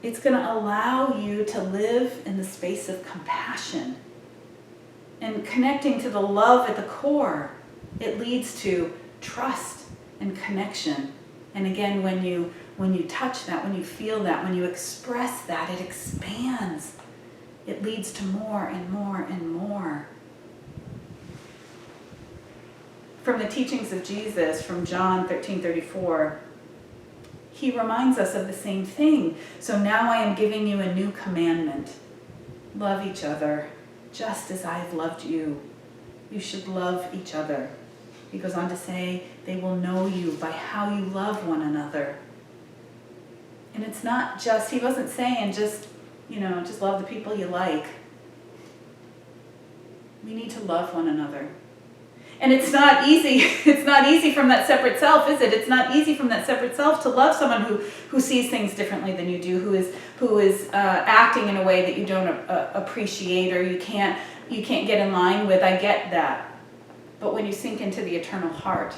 Speaker 1: it's going to allow you to live in the space of compassion. And connecting to the love at the core, it leads to trust and connection. And again, when you touch that, when you feel that, when you express that, it expands. It leads to more and more and more. From the teachings of Jesus, from John 13:34, he reminds us of the same thing. So now I am giving you a new commandment. Love each other, just as I have loved you. You should love each other. He goes on to say, they will know you by how you love one another. And it's not just, he wasn't saying just love the people you like. We need to love one another. And it's not easy. It's not easy from that separate self, is it? It's not easy from that separate self to love someone who sees things differently than you do, who is acting in a way that you don't appreciate or you can't get in line with. I get that. But when you sink into the eternal heart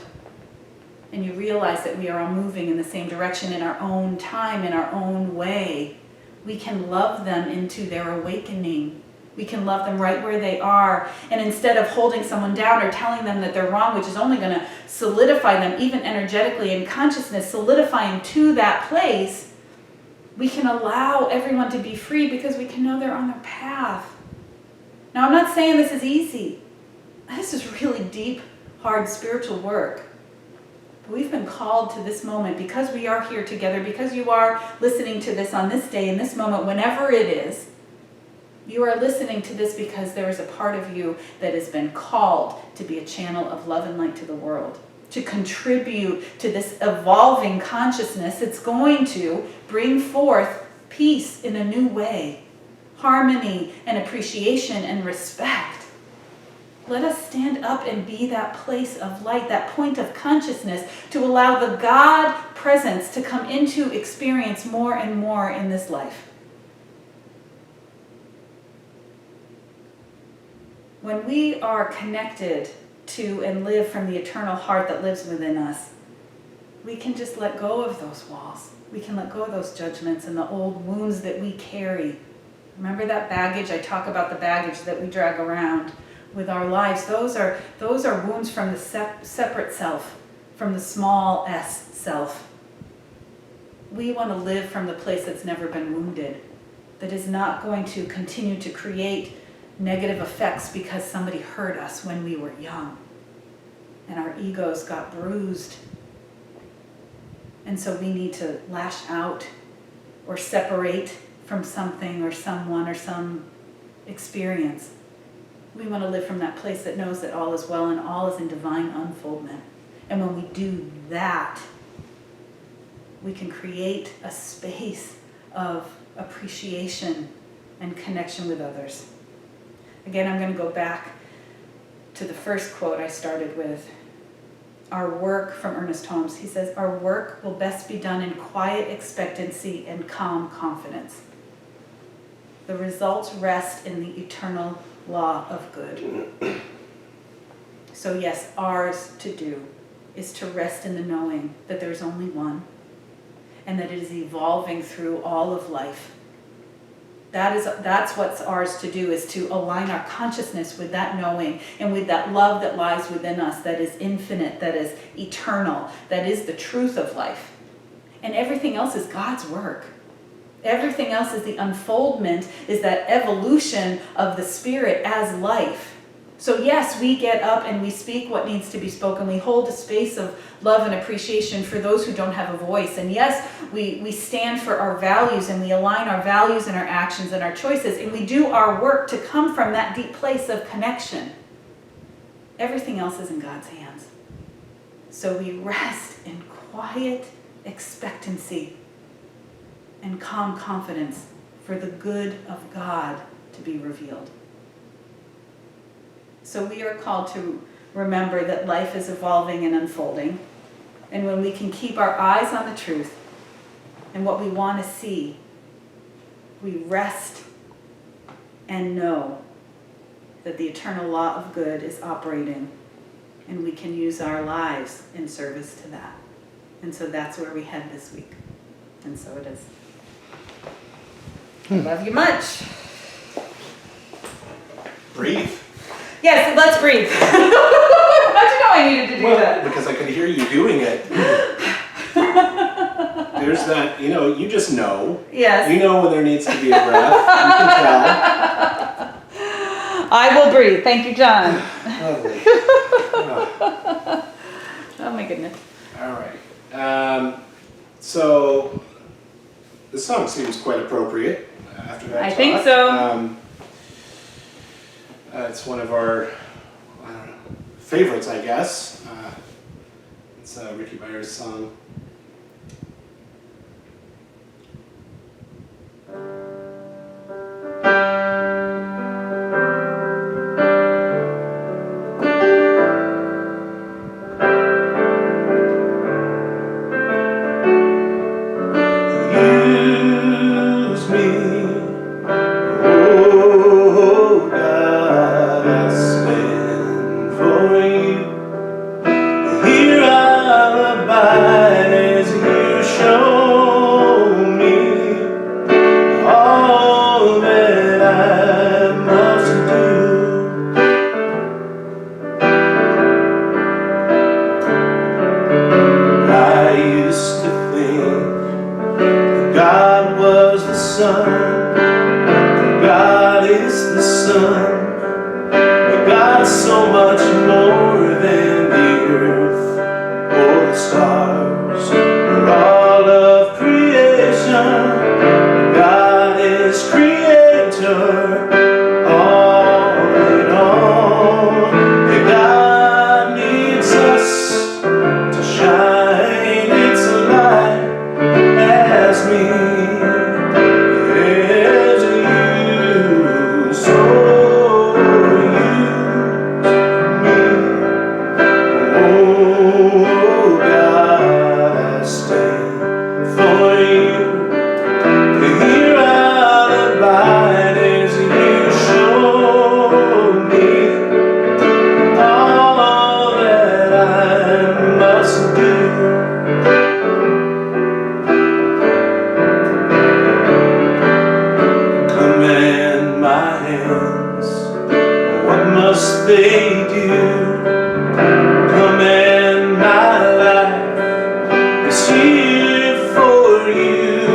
Speaker 1: and you realize that we are all moving in the same direction in our own time, in our own way, we can love them into their awakening. We can love them right where they are. And instead of holding someone down or telling them that they're wrong, which is only going to solidify them, even energetically in consciousness, solidifying to that place, we can allow everyone to be free because we can know they're on their path. Now, I'm not saying this is easy. This is really deep, hard spiritual work. But we've been called to this moment because we are here together, because you are listening to this on this day, in this moment, whenever it is. You are listening to this because there is a part of you that has been called to be a channel of love and light to the world, to contribute to this evolving consciousness that's going to bring forth peace in a new way, harmony and appreciation and respect. Let us stand up and be that place of light, that point of consciousness, to allow the God presence to come into experience more and more in this life. When we are connected to and live from the eternal heart that lives within us, we can just let go of those walls. We can let go of those judgments and the old wounds that we carry. Remember that baggage? I talk about the baggage that we drag around with our lives. Those are wounds from the separate self, from the small s self. We want to live from the place that's never been wounded, that is not going to continue to create negative effects because somebody hurt us when we were young and our egos got bruised. And so we need to lash out or separate from something or someone or some experience. We want to live from that place that knows that all is well and all is in divine unfoldment. And when we do that, we can create a space of appreciation and connection with others. Again, I'm going to go back to the first quote I started with. Our work, from Ernest Holmes, he says, our work will best be done in quiet expectancy and calm confidence. The results rest in the eternal law of good. So yes, ours to do is to rest in the knowing that there's only one and that it is evolving through all of life. That's what's ours to do, is to align our consciousness with that knowing and with that love that lies within us, that is infinite, that is eternal, that is the truth of life. And everything else is God's work. Everything else is the unfoldment, is that evolution of the spirit as life. So yes, we get up and we speak what needs to be spoken. We hold a space of love and appreciation for those who don't have a voice. And yes, we stand for our values and we align our values and our actions and our choices. And we do our work to come from that deep place of connection. Everything else is in God's hands. So we rest in quiet expectancy and calm confidence for the good of God to be revealed. So we are called to remember that life is evolving and unfolding. And when we can keep our eyes on the truth and what we want to see, we rest and know that the eternal law of good is operating, and we can use our lives in service to that. And so that's where we head this week. And so it is. Love you much.
Speaker 2: Breathe.
Speaker 1: Yes, let's breathe. How'd you know I needed to do that?
Speaker 2: Because I could hear you doing it. There's that, you just know.
Speaker 1: Yes.
Speaker 2: You know when there needs to be a breath. You can tell.
Speaker 1: I will breathe. Thank you, John.
Speaker 2: Lovely.
Speaker 1: Oh my goodness.
Speaker 2: All right. So the song seems quite appropriate after that
Speaker 1: I
Speaker 2: talk.
Speaker 1: think so.
Speaker 2: It's one of our favorites, I guess. It's a Rickie Byars song. Use me. Oh God, I stand for you. Here I abide as you show me all that I must do. I used to think that God was the sun. God is the sun, but God's so much more than the earth or the stars or all of creation. God is creator. made you. Command my life is here for you.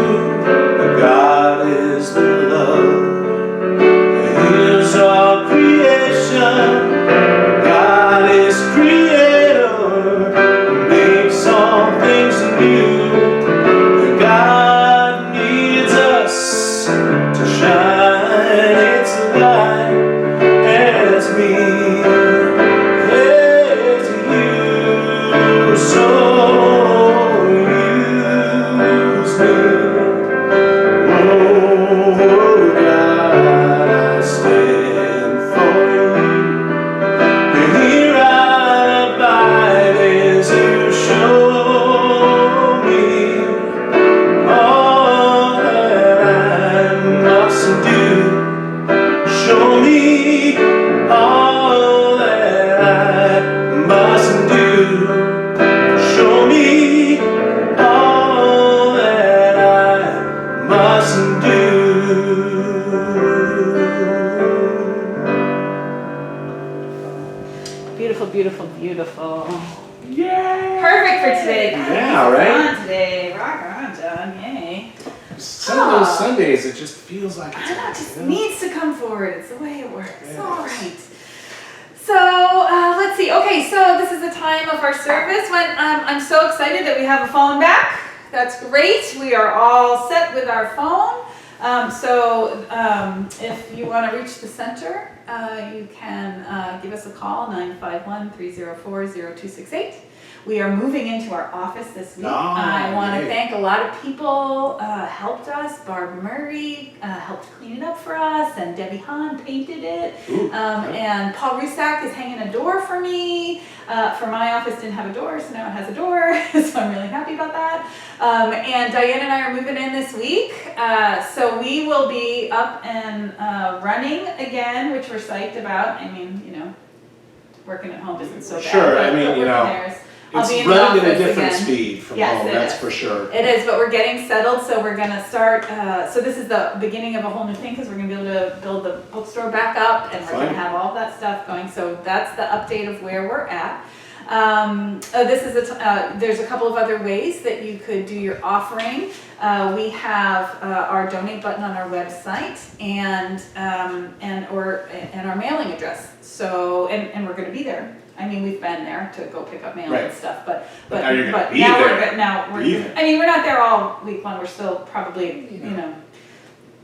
Speaker 2: God is the love that heals all creation. God is creator, makes all things new. God needs us to shine its light as me, as you, so use me. Oh God, I stand for you. Here I abide as you show me all that I must do. Show me all that I must do. Show me all that I must do.
Speaker 1: Beautiful, beautiful, beautiful.
Speaker 2: Yay!
Speaker 1: Perfect for today.
Speaker 2: Yeah,
Speaker 1: Rock
Speaker 2: right?
Speaker 1: on today. Rock on, John. Yay.
Speaker 2: Some of those Sundays, it just feels like it's
Speaker 1: I know, it just
Speaker 2: you know?
Speaker 1: needs to come forward. It's the way it works.
Speaker 2: Yes.
Speaker 1: All right. So let's see. Okay, so this is the time of our service when I'm so excited that we have a phone back. That's great. We are all set with our phone. If you want to reach the center, you can give us a call, 951-304-0268. We are moving into our office this week. I want to thank a lot of people helped us. Barb Murray helped clean it up for us, and Debbie Hahn painted it. And Paul Rusak is hanging a door for me. For my office didn't have a door, so now it has a door, so I'm really happy about that. And Diane and I are moving in this week, so we will be up and running again, which we're psyched about. I mean, you know, working at home isn't so bad.
Speaker 2: Sure, I mean, you know, it's running at a different speed from home, that's for sure.
Speaker 1: It is, but we're getting settled, so we're gonna start, so this is the beginning of a whole new thing, because we're gonna be able to build the bookstore back up, and we're gonna have all of that stuff going, so that's the update of where we're at. There's a couple of other ways that you could do your offering. We have our donate button on our website and our mailing address. So and we're going to be there. I mean, we've been there to go pick up mail and stuff, but
Speaker 2: now you're going to be
Speaker 1: now
Speaker 2: there.
Speaker 1: we're not there all week long. We're still probably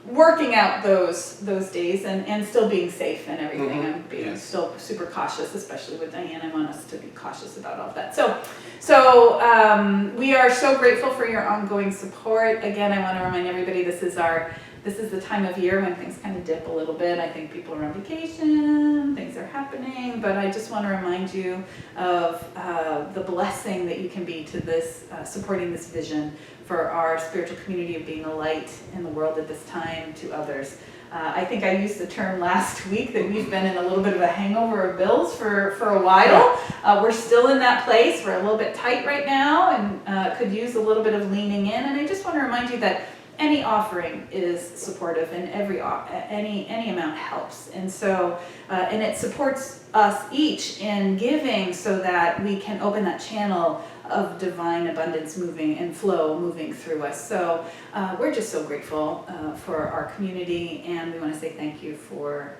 Speaker 1: working out those days and still being safe and everything. I'm being still super cautious, especially with Diane. I want us to be cautious about all of that. So we are so grateful for your ongoing support. Again, I want to remind everybody this is the time of year when things kind of dip a little bit. I think people are on vacation, things are happening, but I just want to remind you of the blessing that you can be to this, supporting this vision for our spiritual community of being a light in the world at this time to others. I think I used the term last week that we've been in a little bit of a hangover of bills for a while. We're still in that place. We're a little bit tight right now and could use a little bit of leaning in. And I just want to remind you that any offering is supportive, and any amount helps, and so and it supports us each in giving, so that we can open that channel of divine abundance moving and flow moving through us. So we're just so grateful for our community, and we want to say thank you for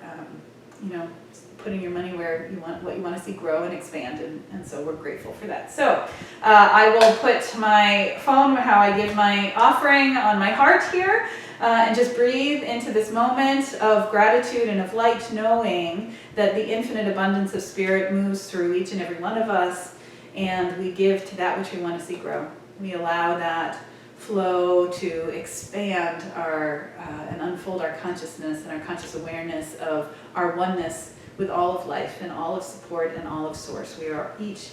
Speaker 1: putting your money where you want, what you want to see grow and expand, and so we're grateful for that. So I will put my phone, how I give my offering, on my heart here, and just breathe into this moment of gratitude and of light, knowing that the infinite abundance of spirit moves through each and every one of us, and we give to that which we want to see grow. We allow that flow to expand and unfold our consciousness and our conscious awareness of our oneness with all of life and all of support and all of source. We are each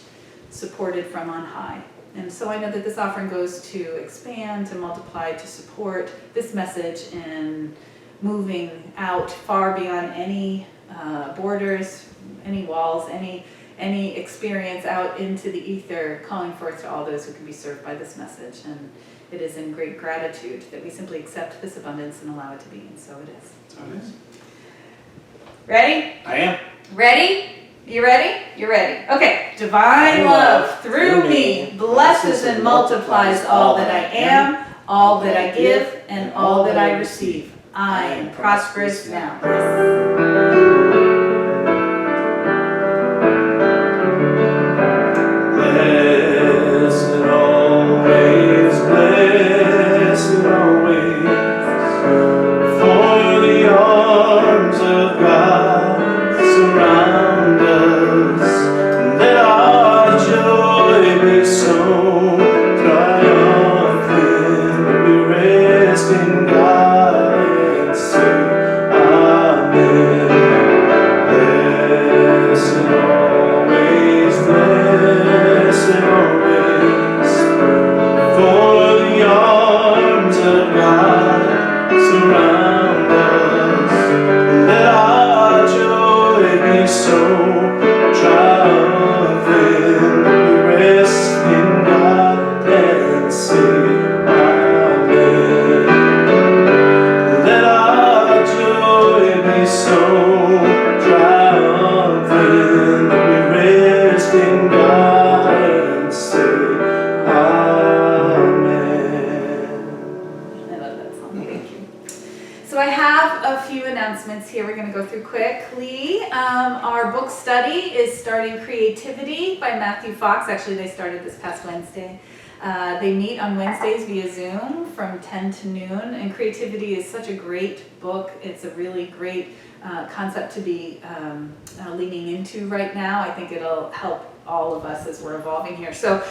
Speaker 1: supported from on high. And so I know that this offering goes to expand, to multiply, to support this message in moving out far beyond any borders, any walls, any experience out into the ether, calling forth to all those who can be served by this message. And it is in great gratitude that we simply accept this abundance and allow it to be, and so it is.
Speaker 2: So it is.
Speaker 1: Ready?
Speaker 2: I am.
Speaker 1: Ready? You ready? You're ready. Okay. Divine love through me blesses and multiplies all that I am, all that I give, and all that I receive. I am prosperous now.
Speaker 2: Blessed always, blessed always, for the arms of God surround us. Let our joy be so triumphant, we rest in God and say, Amen. Blessed always, blessed always, for the arms of God surround us. Let our joy be so triumphant, we rest in God and say, Amen. Let our joy be so triumphant, we rest in God and say, Amen.
Speaker 1: I love that song. Thank you. So I have a few announcements here we're going to go through quickly. Our book study is Starting Creativity by Matthew Fox. Actually, they started this past Wednesday. They meet on Wednesdays via Zoom from 10 to noon, and creativity is such a great book. It's a really great concept to be leaning into right now. I think it'll help all of us as we're evolving here. So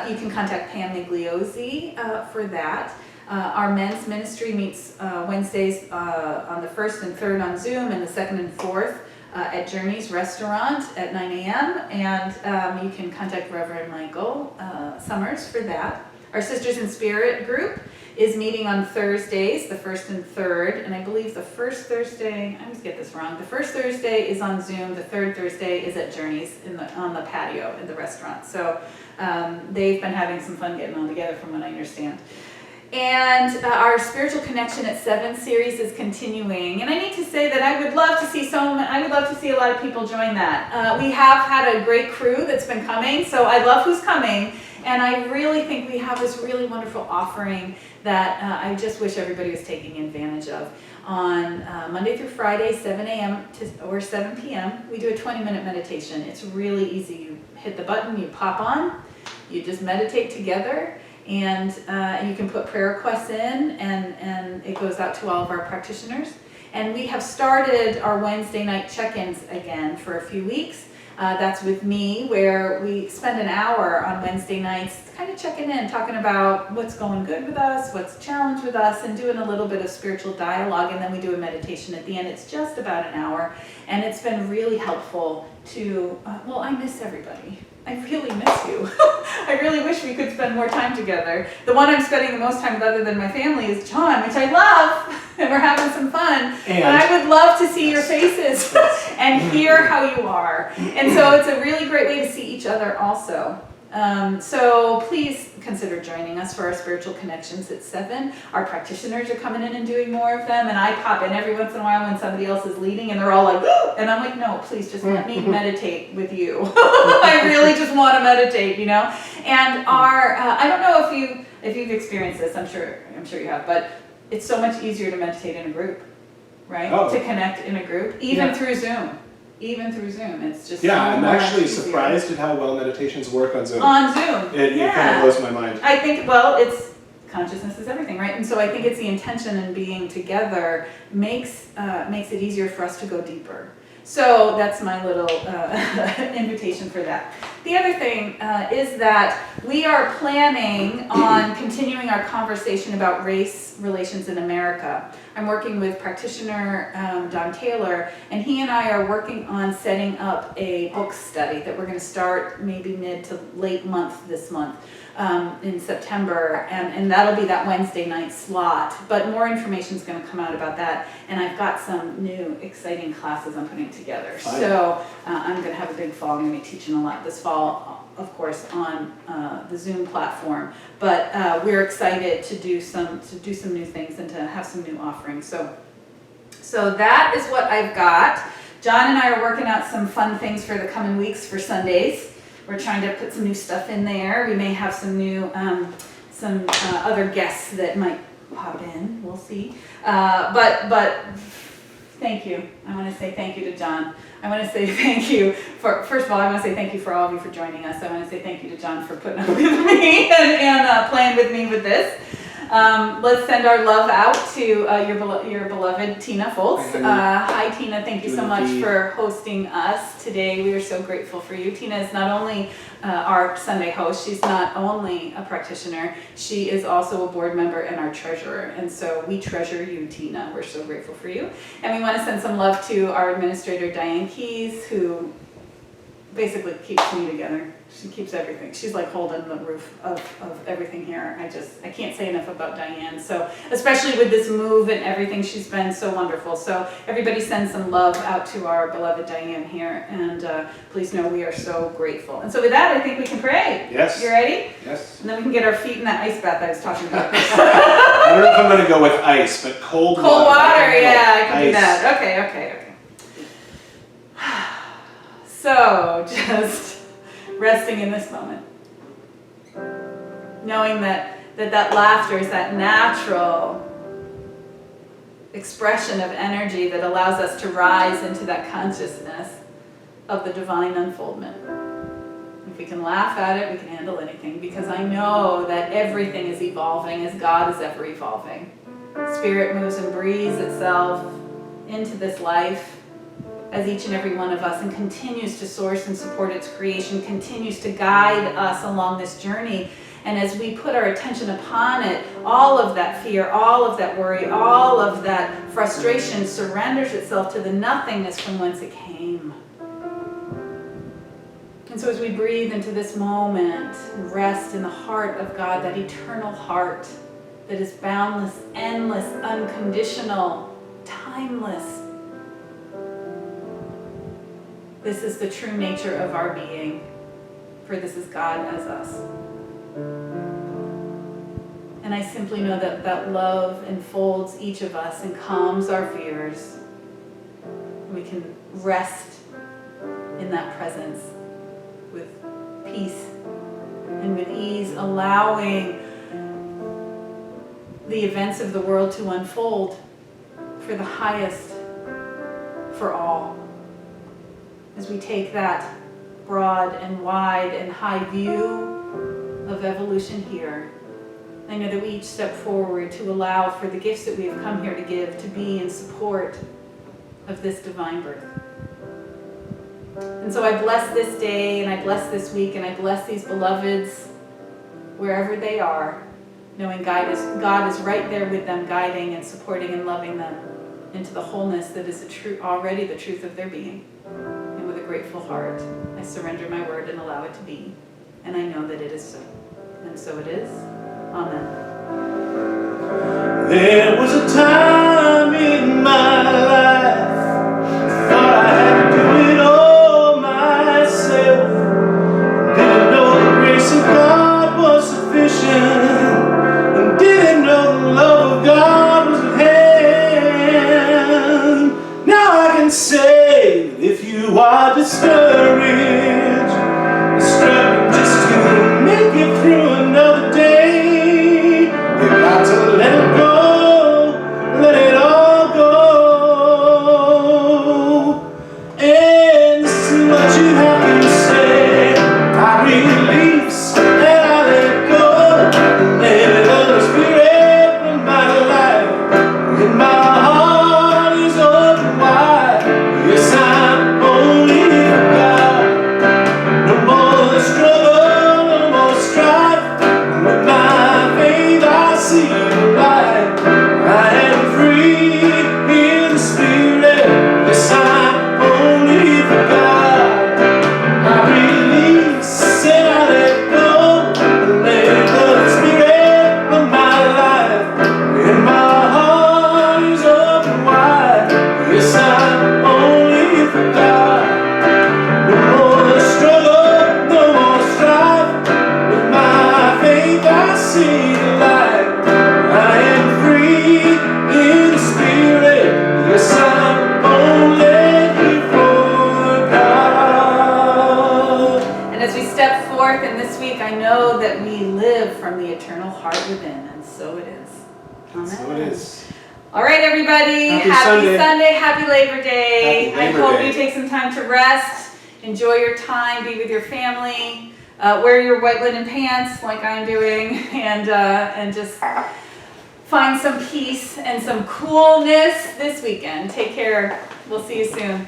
Speaker 1: you can contact Pam Migliozzi for that. Our men's ministry meets Wednesdays on the 1st and 3rd on Zoom, and the 2nd and 4th at Journey's Restaurant at 9 a.m. And you can contact Reverend Michael Summers for that. Our Sisters in Spirit group is meeting on Thursdays, the 1st and 3rd, and I believe the first Thursday, I always get this wrong, the first Thursday is on Zoom, the third Thursday is at Journey's on the patio in the restaurant. So they've been having some fun getting all together from what I understand. And our Spiritual Connection at 7 series is continuing. And I need to say that I would love to see a lot of people join that. We have had a great crew that's been coming, so I love who's coming. And I really think we have this really wonderful offering that I just wish everybody was taking advantage of. On Monday through Friday, 7 a.m. or 7 p.m., we do a 20-minute meditation. It's really easy. You hit the button, you pop on, you just meditate together. And you can put prayer requests in, and it goes out to all of our practitioners. And we have started our Wednesday night check-ins again for a few weeks. That's with me, where we spend an hour on Wednesday nights kind of checking in, talking about what's going good with us, what's challenged with us, and doing a little bit of spiritual dialogue. And then we do a meditation at the end. It's just about an hour, and it's been really helpful to, I miss everybody. I really miss you. I really wish we could spend more time together. The one I'm spending the most time with other than my family is John, which I love, and we're having some fun. And but I would love to see your faces and hear how you are. And so it's a really great way to see each other also. So please consider joining us for our Spiritual Connections at 7. Our practitioners are coming in and doing more of them, and I pop in every once in a while when somebody else is leading, and they're all like, "Ooh!" And I'm like, no, please just let me meditate with you. I really just want to meditate, And our, I don't know if you've experienced this, I'm sure you have, but it's so much easier to meditate in a group, right?
Speaker 3: Oh.
Speaker 1: To connect in a group, even through Zoom. It's just
Speaker 3: I'm actually
Speaker 1: easier.
Speaker 3: surprised at how well meditations work on Zoom.
Speaker 1: On Zoom,
Speaker 3: It kind of blows my mind.
Speaker 1: I think, it's consciousness is everything, right? And so I think it's the intention and being together makes it easier for us to go deeper. So that's my little invitation for that. The other thing is that we are planning on continuing our conversation about race relations in America. I'm working with practitioner Don Taylor, and he and I are working on setting up a book study that we're going to start maybe mid to late month this month. In September, and that'll be that Wednesday night slot. But more information is going to come out about that, and I've got some new exciting classes I'm putting together.
Speaker 3: Fine.
Speaker 1: So I'm going to have a big fall. I'm going to be teaching a lot this fall, of course, on the Zoom platform. But we're excited to do some new things and to have some new offerings. So that is what I've got. John and I are working out some fun things for the coming weeks for Sundays. We're trying to put some new stuff in there. We may have some new, other guests that might pop in. We'll see. But thank you. I want to say thank you to John. I want to say thank you for, first of all, I want to say thank you for all of you for joining us. I want to say thank you to John for putting up with me and playing with me with this. Let's send our love out to your beloved Tina Foltz. Hi Tina, thank you so much for hosting us today. We are so grateful for you. Tina is not only our Sunday host, she's not only a practitioner, she is also a board member and our treasurer. And so we treasure you, Tina. We're so grateful for you. And we want to send some love to our administrator, Diane Keys, who basically keeps me together. She keeps everything. She's like holding the roof of everything here. I can't say enough about Diane. So especially with this move and everything, she's been so wonderful. So everybody send some love out to our beloved Diane here. And please know we are so grateful. And so with that, I think we can pray.
Speaker 3: Yes.
Speaker 1: You ready?
Speaker 3: Yes.
Speaker 1: And then we can get our feet in that ice bath I was talking about.
Speaker 3: I don't know if I'm going to go with ice, but cold water.
Speaker 1: Cold water, yeah, I can do
Speaker 3: Ice.
Speaker 1: that. Okay. So just resting in this moment, knowing that laughter is that natural expression of energy that allows us to rise into that consciousness of the divine unfoldment. If we can laugh at it, we can handle anything, because I know that everything is evolving as God is ever evolving. Spirit moves and breathes itself into this life as each and every one of us, and continues to source and support its creation, continues to guide us along this journey. And as we put our attention upon it, all of that fear, all of that worry, all of that frustration surrenders itself to the nothingness from whence it came. And so as we breathe into this moment and rest in the heart of God, that eternal heart that is boundless, endless, unconditional, timeless, this is the true nature of our being, for this is God as us. And I simply know that love enfolds each of us and calms our fears. We can rest in that presence with peace and with ease, allowing the events of the world to unfold for the highest, for all. As we take that broad and wide and high view of evolution here, I know that we each step forward to allow for the gifts that we have come here to give, to be in support of this divine birth. And so I bless this day, and I bless this week, and I bless these beloveds wherever they are, knowing God is right there with them, guiding and supporting and loving them into the wholeness that is already the truth of their being. Grateful heart, I surrender my word and allow it to be, and I know that it is so, and so it is. Amen.
Speaker 2: There was a time in my life I thought I had to do it all myself. Didn't know the grace of God was sufficient, and didn't know the love of God was at hand. Now I can say, if you are discouraged, struggling just to make it through another day, you got to let it go, let it all go. And this is what you have to say: I release and I let go, let the Holy Spirit run my life, and my heart is open wide. Yes, I'm only for God.
Speaker 1: I know that we live from the eternal heart within, and so it is. Amen.
Speaker 3: So it is.
Speaker 1: All right, everybody.
Speaker 2: Happy Sunday.
Speaker 1: Happy Labor Day.
Speaker 3: Happy Labor
Speaker 1: I hope
Speaker 3: Day.
Speaker 1: you take some time to rest, enjoy your time, be with your family, wear your white linen pants like I'm doing, and just find some peace and some coolness this weekend. Take care. We'll see you soon.